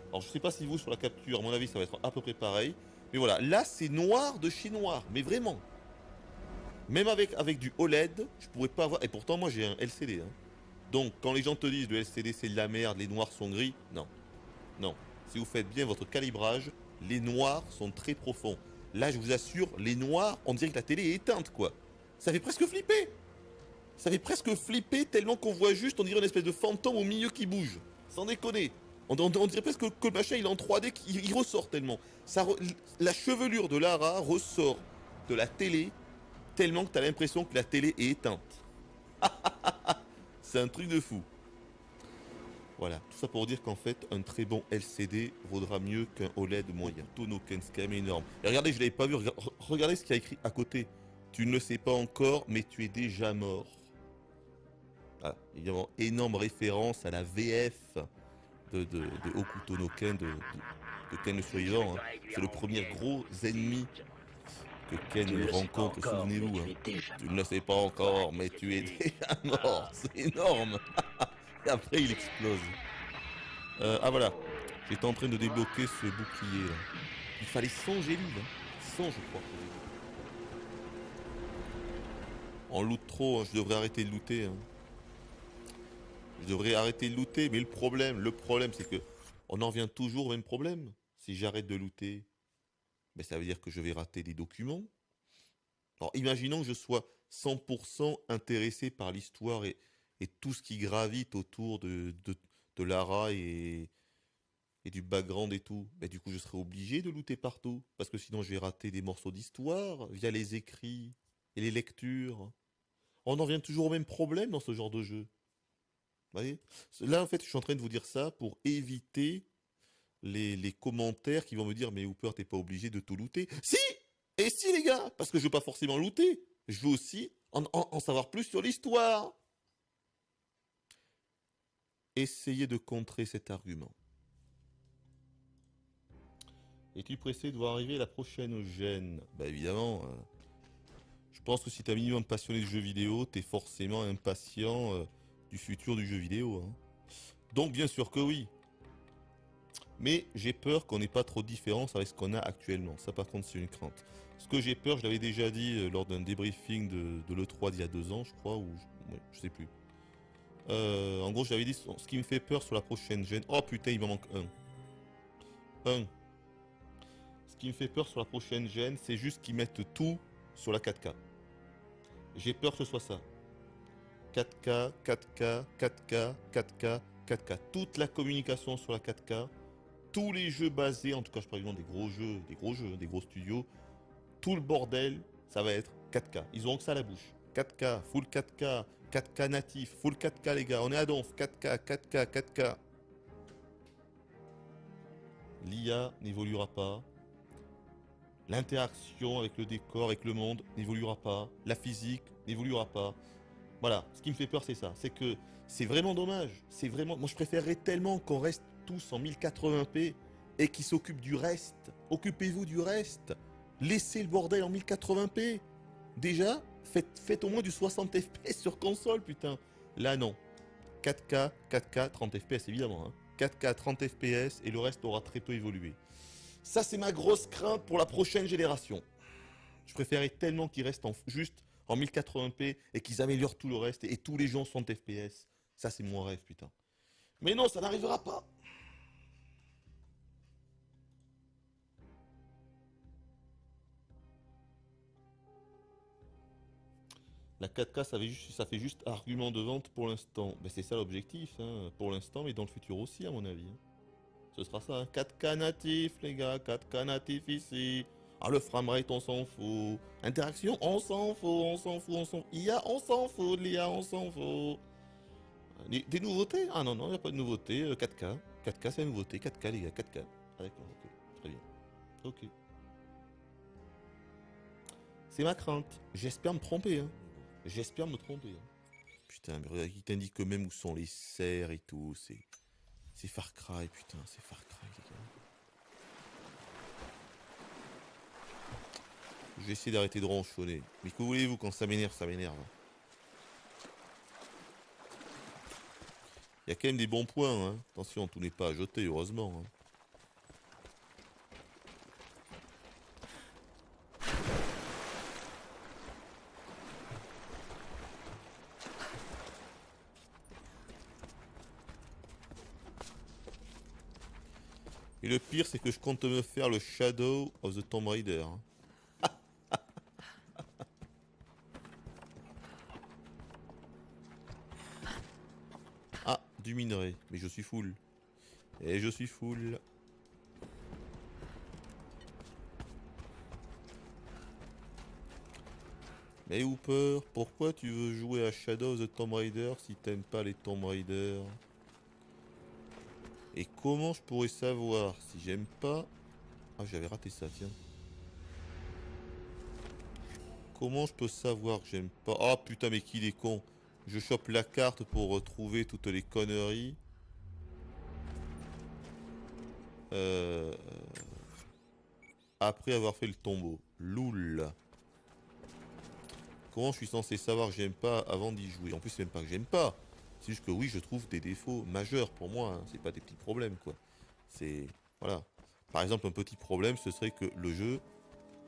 Alors, je sais pas si vous, sur la capture, à mon avis, ça va être à peu près pareil. Mais voilà, là, c'est noir de chez noir, mais vraiment. Même avec du OLED, je pourrais pas avoir... Et pourtant, moi, j'ai un LCD. Hein. Donc, quand les gens te disent le LCD, c'est de la merde, les noirs sont gris, non. Non. Si vous faites bien votre calibrage, les noirs sont très profonds. Là, je vous assure, les noirs, on dirait que la télé est éteinte, quoi. Ça fait presque flipper. Ça fait presque flipper tellement qu'on voit juste, on dirait une espèce de fantôme au milieu qui bouge. Sans déconner. On dirait presque que le machin il est en 3D, il ressort tellement. La chevelure de Lara ressort de la télé tellement que t'as l'impression que la télé est éteinte. C'est un truc de fou. Voilà, tout ça pour dire qu'en fait, un très bon LCD vaudra mieux qu'un OLED moyen. Tonoken, c'est quand même énorme. Et regardez, je l'avais pas vu, regardez ce qu'il y a écrit à côté. Tu ne le sais pas encore, mais tu es déjà mort. Voilà, évidemment, énorme référence à la VF de Hokuto no Ken, de Ken le survivant. Hein. C'est le premier gros ennemi que Ken rencontre, souvenez-vous. Hein. Tu ne le sais pas encore, mais tu es déjà mort. C'est énorme. Et après, il explose. Ah voilà, j'étais en train de débloquer ce bouclier là. Il fallait 100 gélides, hein. 100 je crois. On loot trop, hein. Je devrais arrêter de looter. Hein. Je devrais arrêter de looter, mais le problème c'est que on en revient toujours au même problème. Si j'arrête de looter, ben, ça veut dire que je vais rater des documents. Alors imaginons que je sois 100% intéressé par l'histoire et tout ce qui gravite autour de Lara et du background et tout. Ben, du coup, je serai obligé de looter partout. Parce que sinon, je vais rater des morceaux d'histoire via les écrits et les lectures. On en vient toujours au même problème dans ce genre de jeu. Vous voyez ? Là, en fait, je suis en train de vous dire ça pour éviter les commentaires qui vont me dire « Mais Hooper, t'es pas obligé de tout looter. » Si! Et si, les gars! Parce que je veux pas forcément looter. Je veux aussi en savoir plus sur l'histoire. Essayez de contrer cet argument. Es-tu pressé de voir arriver la prochaine gêne? Bah évidemment. Je pense que si t'es un minimum passionné de jeux vidéo, t'es forcément impatient du futur du jeu vidéo. Hein. Donc bien sûr que oui. Mais j'ai peur qu'on n'ait pas trop de différence avec ce qu'on a actuellement. Ça par contre c'est une crainte. Ce que j'ai peur, je l'avais déjà dit lors d'un débriefing de l'E3 d'il y a 2 ans, je crois, ou je sais plus. En gros, j'avais dit ce qui me fait peur sur la prochaine gêne. Oh putain, il m'en manque un. Ce qui me fait peur sur la prochaine gêne, c'est juste qu'ils mettent tout sur la 4K. J'ai peur que ce soit ça. 4K, 4K, 4K, 4K, 4K. Toute la communication sur la 4K. Tous les jeux basés, en tout cas je parle des gros jeux, des gros studios. Tout le bordel, ça va être 4K. Ils auront que ça à la bouche. 4K, full 4K, 4K natif, full 4K les gars. On est à donf. 4K, 4K, 4K. L'IA n'évoluera pas. L'interaction avec le décor, avec le monde n'évoluera pas. La physique n'évoluera pas. Voilà, ce qui me fait peur c'est ça. C'est que c'est vraiment dommage. C'est vraiment... Moi je préférerais tellement qu'on reste tous en 1080p et qu'ils s'occupent du reste. Occupez-vous du reste. Laissez le bordel en 1080p. Déjà, faites au moins du 60 fps sur console, putain. Là non. 4K, 4K, 30 fps évidemment. Hein. 4K, 30 fps et le reste aura très peu évolué. Ça, c'est ma grosse crainte pour la prochaine génération. Je préférais tellement qu'ils restent juste en 1080p et qu'ils améliorent tout le reste et tous les gens sont FPS. Ça, c'est mon rêve, putain. Mais non, ça n'arrivera pas. La 4K, ça fait juste argument de vente pour l'instant. Ben, c'est ça l'objectif, hein, pour l'instant, mais dans le futur aussi, à mon avis. Ce sera ça, hein. 4K natif, les gars, 4K natif ici. Ah, le framerate, on s'en fout. Interaction, on s'en fout, on s'en fout, on s'en fout. IA, on s'en fout, l'IA, on s'en fout. Des nouveautés? Ah non, non, il n'y a pas de nouveauté. 4K. 4K, c'est la nouveauté. 4K, les gars, 4K. Ah d'accord, ok. Très bien. Ok. C'est ma crainte. J'espère me tromper, hein. J'espère me tromper. Hein. Putain, mais regarde, il t'indique même où sont les serres et tout. C'est Far Cry, putain, c'est Far Cry, les gars. Je vais essayer d'arrêter de ronchonner. Mais que voulez-vous, quand ça m'énerve, ça m'énerve. Il y a quand même des bons points, hein. Attention, tout n'est pas à jeter, heureusement. Hein. Et le pire, c'est que je compte me faire le Shadow of the Tomb Raider. Hein. Ah, du minerai. Mais je suis full. Et je suis full. Mais Hooper, pourquoi tu veux jouer à Shadow of the Tomb Raider si t'aimes pas les Tomb Raider? Et comment je pourrais savoir si j'aime pas... Ah, j'avais raté ça, tiens. Comment je peux savoir que j'aime pas... Ah putain, mais qu'il est con. Je chope la carte pour retrouver toutes les conneries. Après avoir fait le tombeau. Loul. Comment je suis censé savoir que j'aime pas avant d'y jouer? En plus, c'est même pas que j'aime pas. C'est juste que oui, je trouve des défauts majeurs pour moi. Hein. C'est pas des petits problèmes, quoi. C'est... Voilà. Par exemple, un petit problème, ce serait que le jeu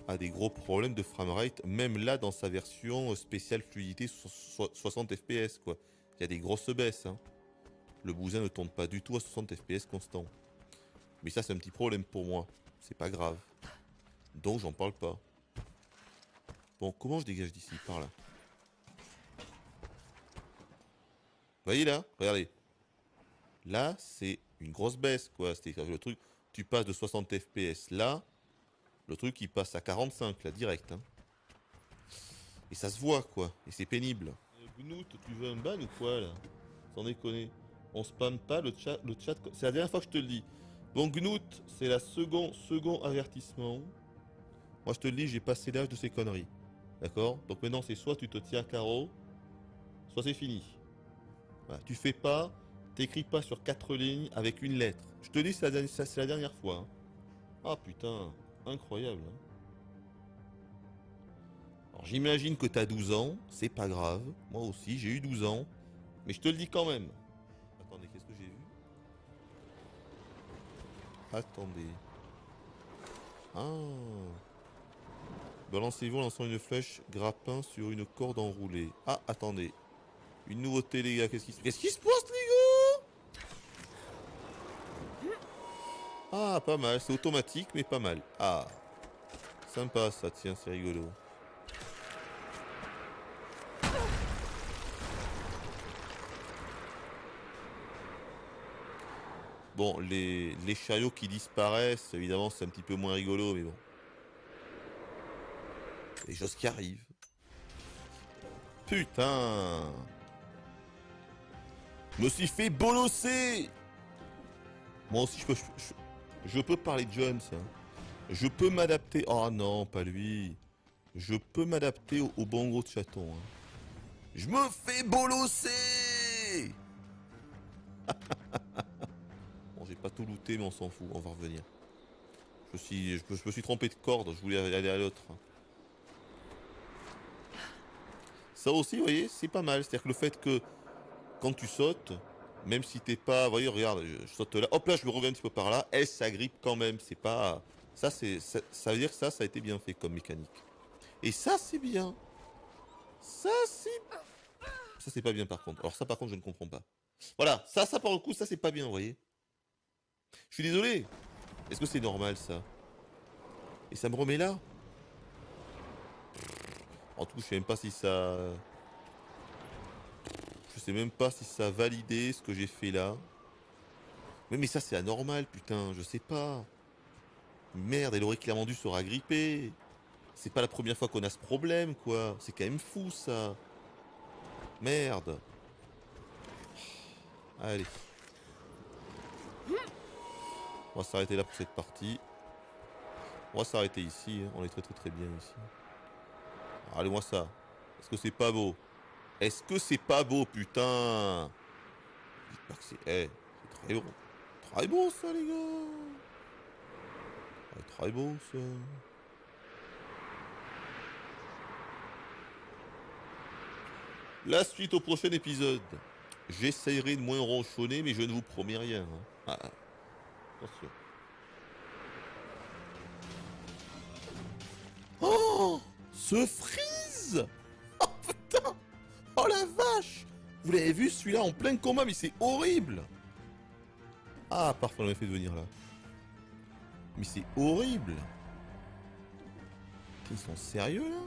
a des gros problèmes de framerate, même là, dans sa version spéciale fluidité 60 FPS, quoi. Il y a des grosses baisses, hein. Le bousin ne tourne pas du tout à 60 FPS constant. Mais ça, c'est un petit problème pour moi. C'est pas grave. Donc, j'en parle pas. Bon, comment je dégage d'ici? Par là. Vous voyez là? Regardez. Là, c'est une grosse baisse, quoi. C'est le truc, tu passes de 60 FPS là, le truc il passe à 45 là, direct. Hein. Et ça se voit, quoi. Et c'est pénible. Gnout, tu veux un ban ou quoi là? Sans déconner. On spamme pas le chat. C'est la dernière fois que je te le dis. Donc Gnout, c'est la second avertissement. Moi je te le dis, j'ai passé l'âge de ces conneries. D'accord? Donc maintenant c'est soit tu te tiens à carreau, soit c'est fini. Voilà, tu fais pas, t'écris pas sur 4 lignes avec une lettre. Je te dis, c'est la dernière fois. Hein. Ah putain, incroyable. Hein. Alors j'imagine que t'as 12 ans, c'est pas grave. Moi aussi, j'ai eu 12 ans. Mais je te le dis quand même. Attendez, qu'est-ce que j'ai vu? Attendez. Ah. Balancez-vous en lançant une flèche grappin sur une corde enroulée. Ah, attendez. Une nouveauté, les gars. Qu'est-ce qui se passe, les gars? Ah, pas mal. C'est automatique, mais pas mal. Ah. Sympa, ça. Tiens, c'est rigolo. Bon, les chariots qui disparaissent, évidemment, c'est un petit peu moins rigolo, mais bon. Les choses qui arrivent. Putain! Je me suis fait bolosser! Moi aussi, je peux parler de Jones. Hein. Je peux m'adapter. Oh non, pas lui. Je peux m'adapter au bon gros de chaton. Hein. Je me fais bolosser! Bon, j'ai pas tout looté, mais on s'en fout. On va revenir. Je me suis trompé de corde. Je voulais aller à l'autre. Ça aussi, vous voyez, c'est pas mal. C'est-à-dire que le fait que quand tu sautes, même si t'es pas... Vous voyez, regarde, je saute là. Hop là, je me reviens un petit peu par là. Et ça grippe quand même. C'est pas... Ça veut dire que ça a été bien fait comme mécanique. Et ça, c'est bien. Ça, c'est pas bien par contre. Alors ça, par contre, je ne comprends pas. Voilà, ça, par le coup, ça, c'est pas bien, vous voyez. Je suis désolé. Est-ce que c'est normal, ça? Et ça me remet là. En tout, je sais même pas si ça... Je sais même pas si ça a validé ce que j'ai fait là. Mais ça, c'est anormal, putain. Je sais pas. Merde, elle aurait clairement dû se ragripper. C'est pas la première fois qu'on a ce problème, quoi. C'est quand même fou, ça. Merde. Allez. On va s'arrêter là pour cette partie. On va s'arrêter ici. Hein. On est très bien ici. Allez-moi ça. Est-ce que c'est pas beau? Est-ce que c'est pas beau, putain? Dites pas que c'est... c'est très beau. Très beau, ça, les gars. Très beau, ça. La suite au prochain épisode. J'essayerai de moins ronchonner, mais je ne vous promets rien. Hein. Ah, attention. Oh! Ce freeze! Oh putain! Oh la vache! Vous l'avez vu celui-là en plein combat, mais c'est horrible! Ah, parfois on m'a fait venir là. Mais c'est horrible! Ils sont sérieux là?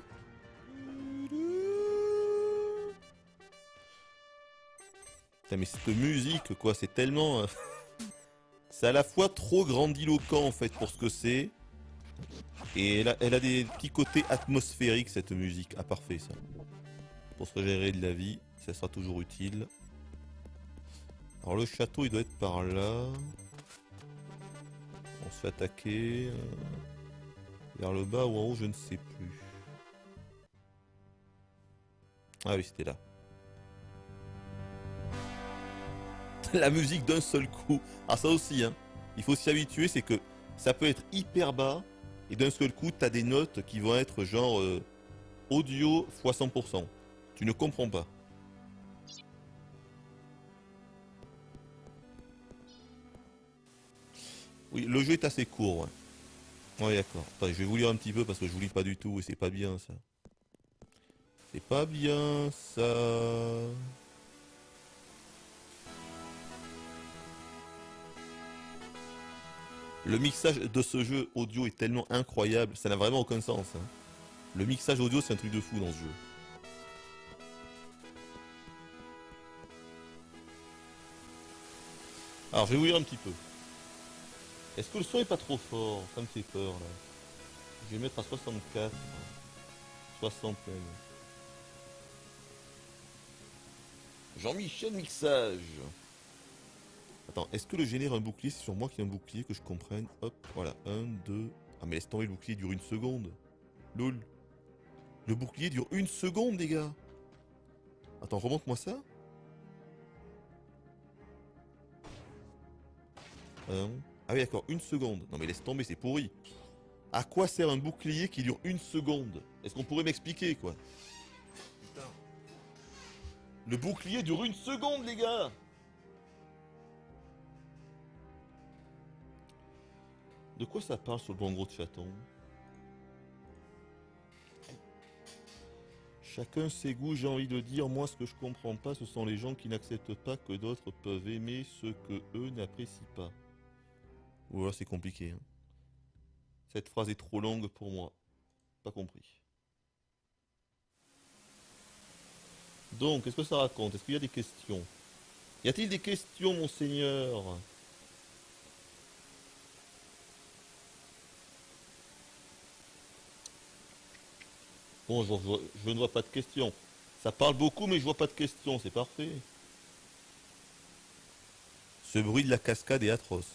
Putain, mais cette musique, quoi, c'est tellement... C'est à la fois trop grandiloquent en fait pour ce que c'est. Et elle a des petits côtés atmosphériques cette musique. Ah parfait ça. Pour se régénérer de la vie, ça sera toujours utile. Alors le château il doit être par là. On se fait attaquer. Vers le bas ou en haut je ne sais plus. Ah oui c'était là. La musique d'un seul coup. Ah ça aussi hein. Il faut s'y habituer, c'est que ça peut être hyper bas. Et d'un seul coup t'as des notes qui vont être genre audio x 100%. Tu ne comprends pas. Oui, le jeu est assez court. Ouais, ouais d'accord. Attends, je vais vous lire un petit peu parce que je vous lis pas du tout et c'est pas bien ça. C'est pas bien ça. Le mixage de ce jeu audio est tellement incroyable, ça n'a vraiment aucun sens. Hein. Le mixage audio c'est un truc de fou dans ce jeu. Alors je vais vous lire un petit peu. Est-ce que le son est pas trop fort? Ça me fait peur là. Je vais mettre à 64. 60 même. Jean-Michel Mixage. Attends, est-ce que le génère un bouclier? C'est sur moi qui ai un bouclier que je comprenne. Hop, voilà. 1, 2. Ah mais laisse tomber, le bouclier dure 1 seconde. Lol. Le bouclier dure 1 seconde les gars. Attends, remonte-moi ça. 1. Ah oui d'accord, 1 seconde. Non mais laisse tomber, c'est pourri. À quoi sert un bouclier qui dure 1 seconde? Est-ce qu'on pourrait m'expliquer quoi? Putain. Le bouclier dure 1 seconde les gars. De quoi ça parle sur le bon gros de chaton? Chacun ses goûts, j'ai envie de dire. Moi, ce que je comprends pas, ce sont les gens qui n'acceptent pas que d'autres peuvent aimer ce que eux n'apprécient pas. Ou alors c'est compliqué. Hein. Cette phrase est trop longue pour moi. Pas compris. Donc, qu'est-ce que ça raconte? Est-ce qu'il y a des questions? Y a-t-il des questions, monseigneur? Bon, je ne vois pas de questions. Ça parle beaucoup, mais je vois pas de questions. C'est parfait. Ce bruit de la cascade est atroce.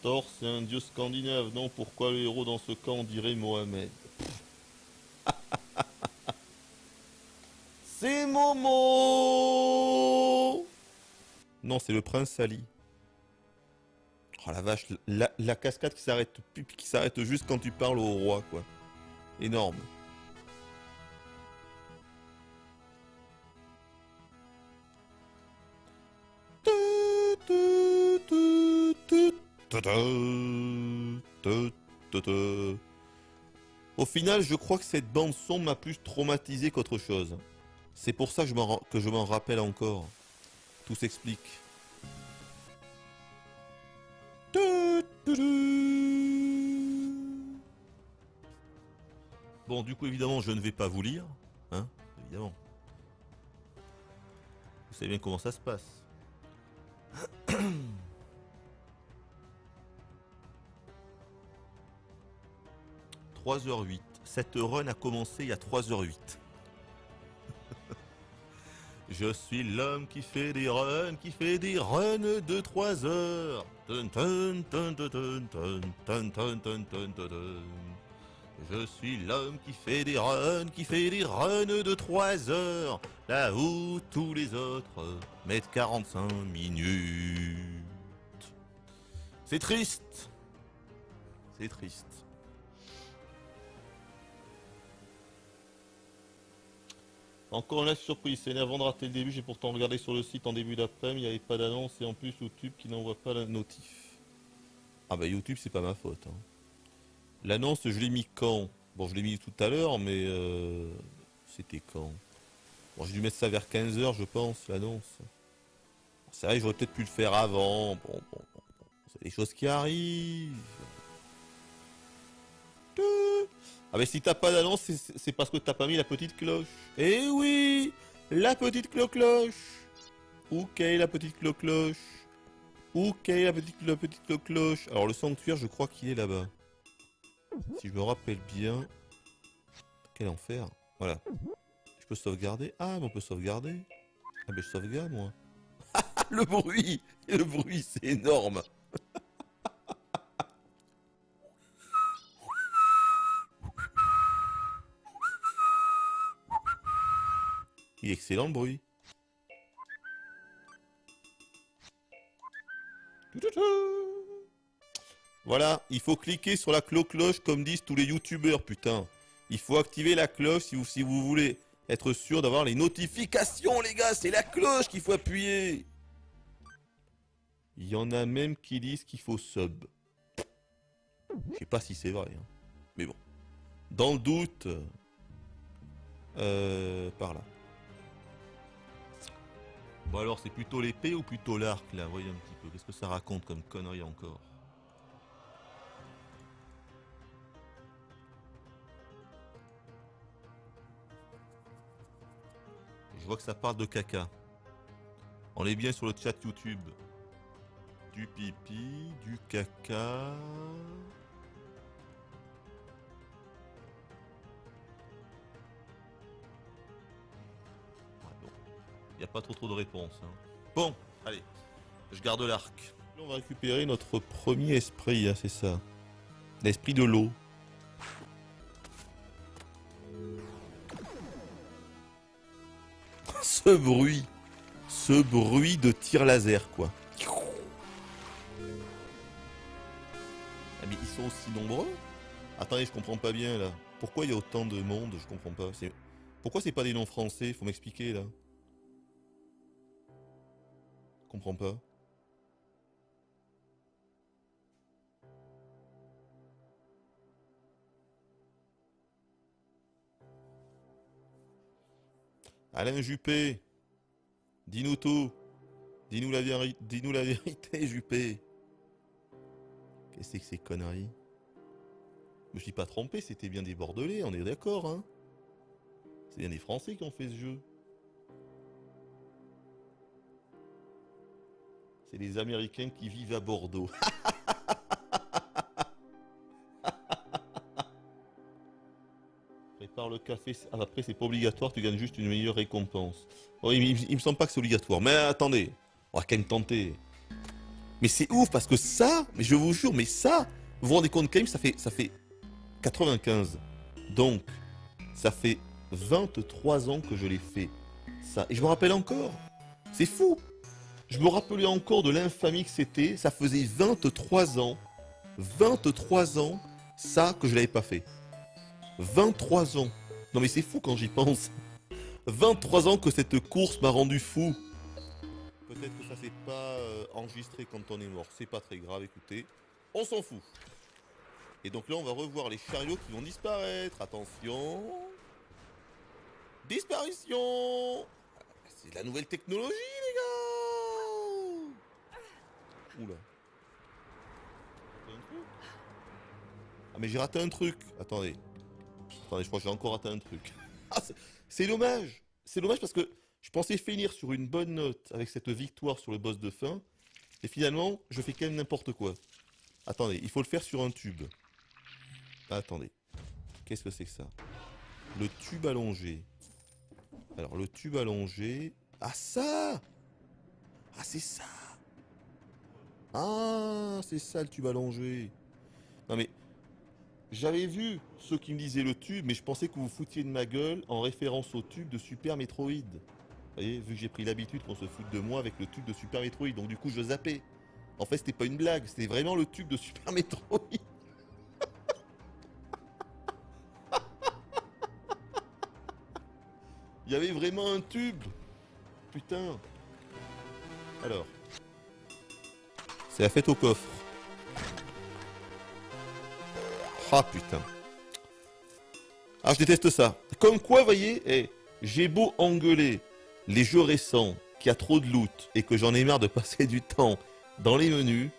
Thor, c'est un dieu scandinave. Non, pourquoi le héros dans ce cas on dirait Mohamed? C'est Momo. Non, c'est le prince Ali. Oh la vache, la cascade qui s'arrête juste quand tu parles au roi, quoi. Énorme. Au final, je crois que cette bande son m'a plus traumatisé qu'autre chose. C'est pour ça que je m'en rappelle encore. Tout s'explique. Bon, du coup, évidemment, je ne vais pas vous lire. Hein, évidemment. Vous savez bien comment ça se passe. 3h08. Cette run a commencé il y a 3h08. Je suis l'homme qui fait des runs de 3 heures. Je suis l'homme qui fait des runs de 3 heures. Là où tous les autres mettent 45 minutes. C'est triste. C'est triste. Encore une surprise, c'est énervant de rater le début, j'ai pourtant regardé sur le site en début d'après-midi, il n'y avait pas d'annonce et en plus YouTube qui n'envoie pas la notif. Ah bah YouTube c'est pas ma faute. Hein. L'annonce je l'ai mis quand? Bon je l'ai mis tout à l'heure mais c'était quand? Bon j'ai dû mettre ça vers 15h je pense l'annonce. C'est vrai que j'aurais peut-être pu le faire avant, bon, C'est des choses qui arrivent. Ah mais si t'as pas d'annonce, c'est parce que t'as pas mis la petite cloche. Eh oui, la petite cloche. Où qu'est la petite cloche? Où qu'est la petite cloche? Alors le sanctuaire, je crois qu'il est là-bas. Si je me rappelle bien. Quel enfer. Voilà. Je peux sauvegarder. Ah, mais on peut sauvegarder. Ah ben je sauvegarde moi. Le bruit, c'est énorme. Il est excellent le bruit. Voilà, il faut cliquer sur la cloche comme disent tous les youtubeurs, putain. Il faut activer la cloche si vous voulez être sûr d'avoir les notifications, les gars. C'est la cloche qu'il faut appuyer. Il y en a même qui disent qu'il faut sub. Je sais pas si c'est vrai, hein. Mais bon. Dans le doute, par là. Bon alors, c'est plutôt l'épée ou plutôt l'arc, là? Voyez un petit peu. Qu'est-ce que ça raconte comme connerie encore? Je vois que ça parle de caca. On est bien sur le chat YouTube. Du pipi, du caca... Il n'y a pas trop de réponses. Hein. Bon, allez, je garde l'arc. On va récupérer notre premier esprit, hein, c'est ça. L'esprit de l'eau. Ce bruit de tir laser, quoi. Ah, mais ils sont aussi nombreux? Attendez, je comprends pas bien, là. Pourquoi il y a autant de monde? Je comprends pas. Pourquoi c'est pas des noms français? Faut m'expliquer, là. Je comprends pas. Alain Juppé, dis-nous tout. Dis-nous la vérité, Juppé. Qu'est-ce que c'est que ces conneries? Je me suis pas trompé, c'était bien des Bordelais, on est d'accord, hein? C'est bien des Français qui ont fait ce jeu. C'est les Américains qui vivent à Bordeaux. Prépare le café. Ah, après, c'est pas obligatoire, tu gagnes juste une meilleure récompense. Oh, il me semble pas que c'est obligatoire. Mais attendez, on va quand même tenter. Mais c'est ouf parce que ça, mais je vous jure, mais ça, vous vous rendez compte quand même, ça fait 95. Donc, ça fait 23 ans que je l'ai fait. Ça. Et je me rappelle encore. C'est fou. Je me rappelais encore de l'infamie que c'était. Ça faisait 23 ans. 23 ans, ça, que je l'avais pas fait. 23 ans. Non mais c'est fou quand j'y pense. 23 ans que cette course m'a rendu fou. Peut-être que ça s'est pas enregistré quand on est mort. C'est pas très grave, écoutez. On s'en fout. Et donc là, on va revoir les chariots qui vont disparaître. Attention. Disparition. C'est de la nouvelle technologie, les gars. Oula. Ah mais j'ai raté un truc. Attendez, je crois que j'ai encore raté un truc. Ah, c'est dommage. C'est dommage parce que je pensais finir sur une bonne note avec cette victoire sur le boss de fin. Et finalement, je fais quand même n'importe quoi. Attendez, il faut le faire sur un tube. Ah, attendez. Qu'est-ce que c'est que ça? Le tube allongé. Alors, le tube allongé... Ah, ça! Ah, c'est ça! Ah, c'est ça le tube allongé. Non mais... J'avais vu ceux qui me disaient le tube, mais je pensais que vous vous foutiez de ma gueule en référence au tube de Super Metroid. Vous voyez, vu que j'ai pris l'habitude qu'on se foute de moi avec le tube de Super Metroid, donc du coup je zappais. En fait, c'était pas une blague, c'était vraiment le tube de Super Metroid. Il y avait vraiment un tube. Putain. Alors. C'est la fête au coffre. Ah putain. Ah je déteste ça. Comme quoi, vous voyez, j'ai beau engueuler les jeux récents, qu'il y a trop de loot, et que j'en ai marre de passer du temps dans les menus,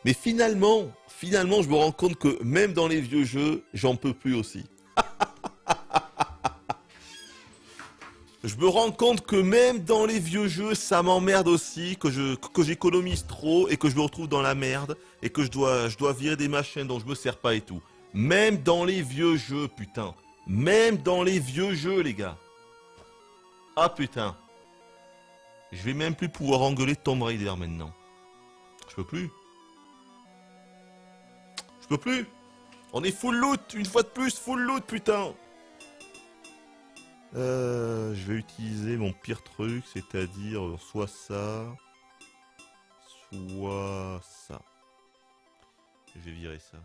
Mais finalement, je me rends compte que même dans les vieux jeux, j'en peux plus aussi. Je me rends compte que même dans les vieux jeux, ça m'emmerde aussi, que j'économise trop et que je me retrouve dans la merde et que je dois virer des machines dont je me sers pas et tout. Même dans les vieux jeux, putain. Même dans les vieux jeux, les gars. Ah putain. Je vais même plus pouvoir engueuler Tomb Raider maintenant. Je peux plus. Je peux plus. On est full loot, une fois de plus, full loot, putain. Je vais utiliser mon pire truc, c'est-à-dire soit ça, soit ça. Je vais virer ça.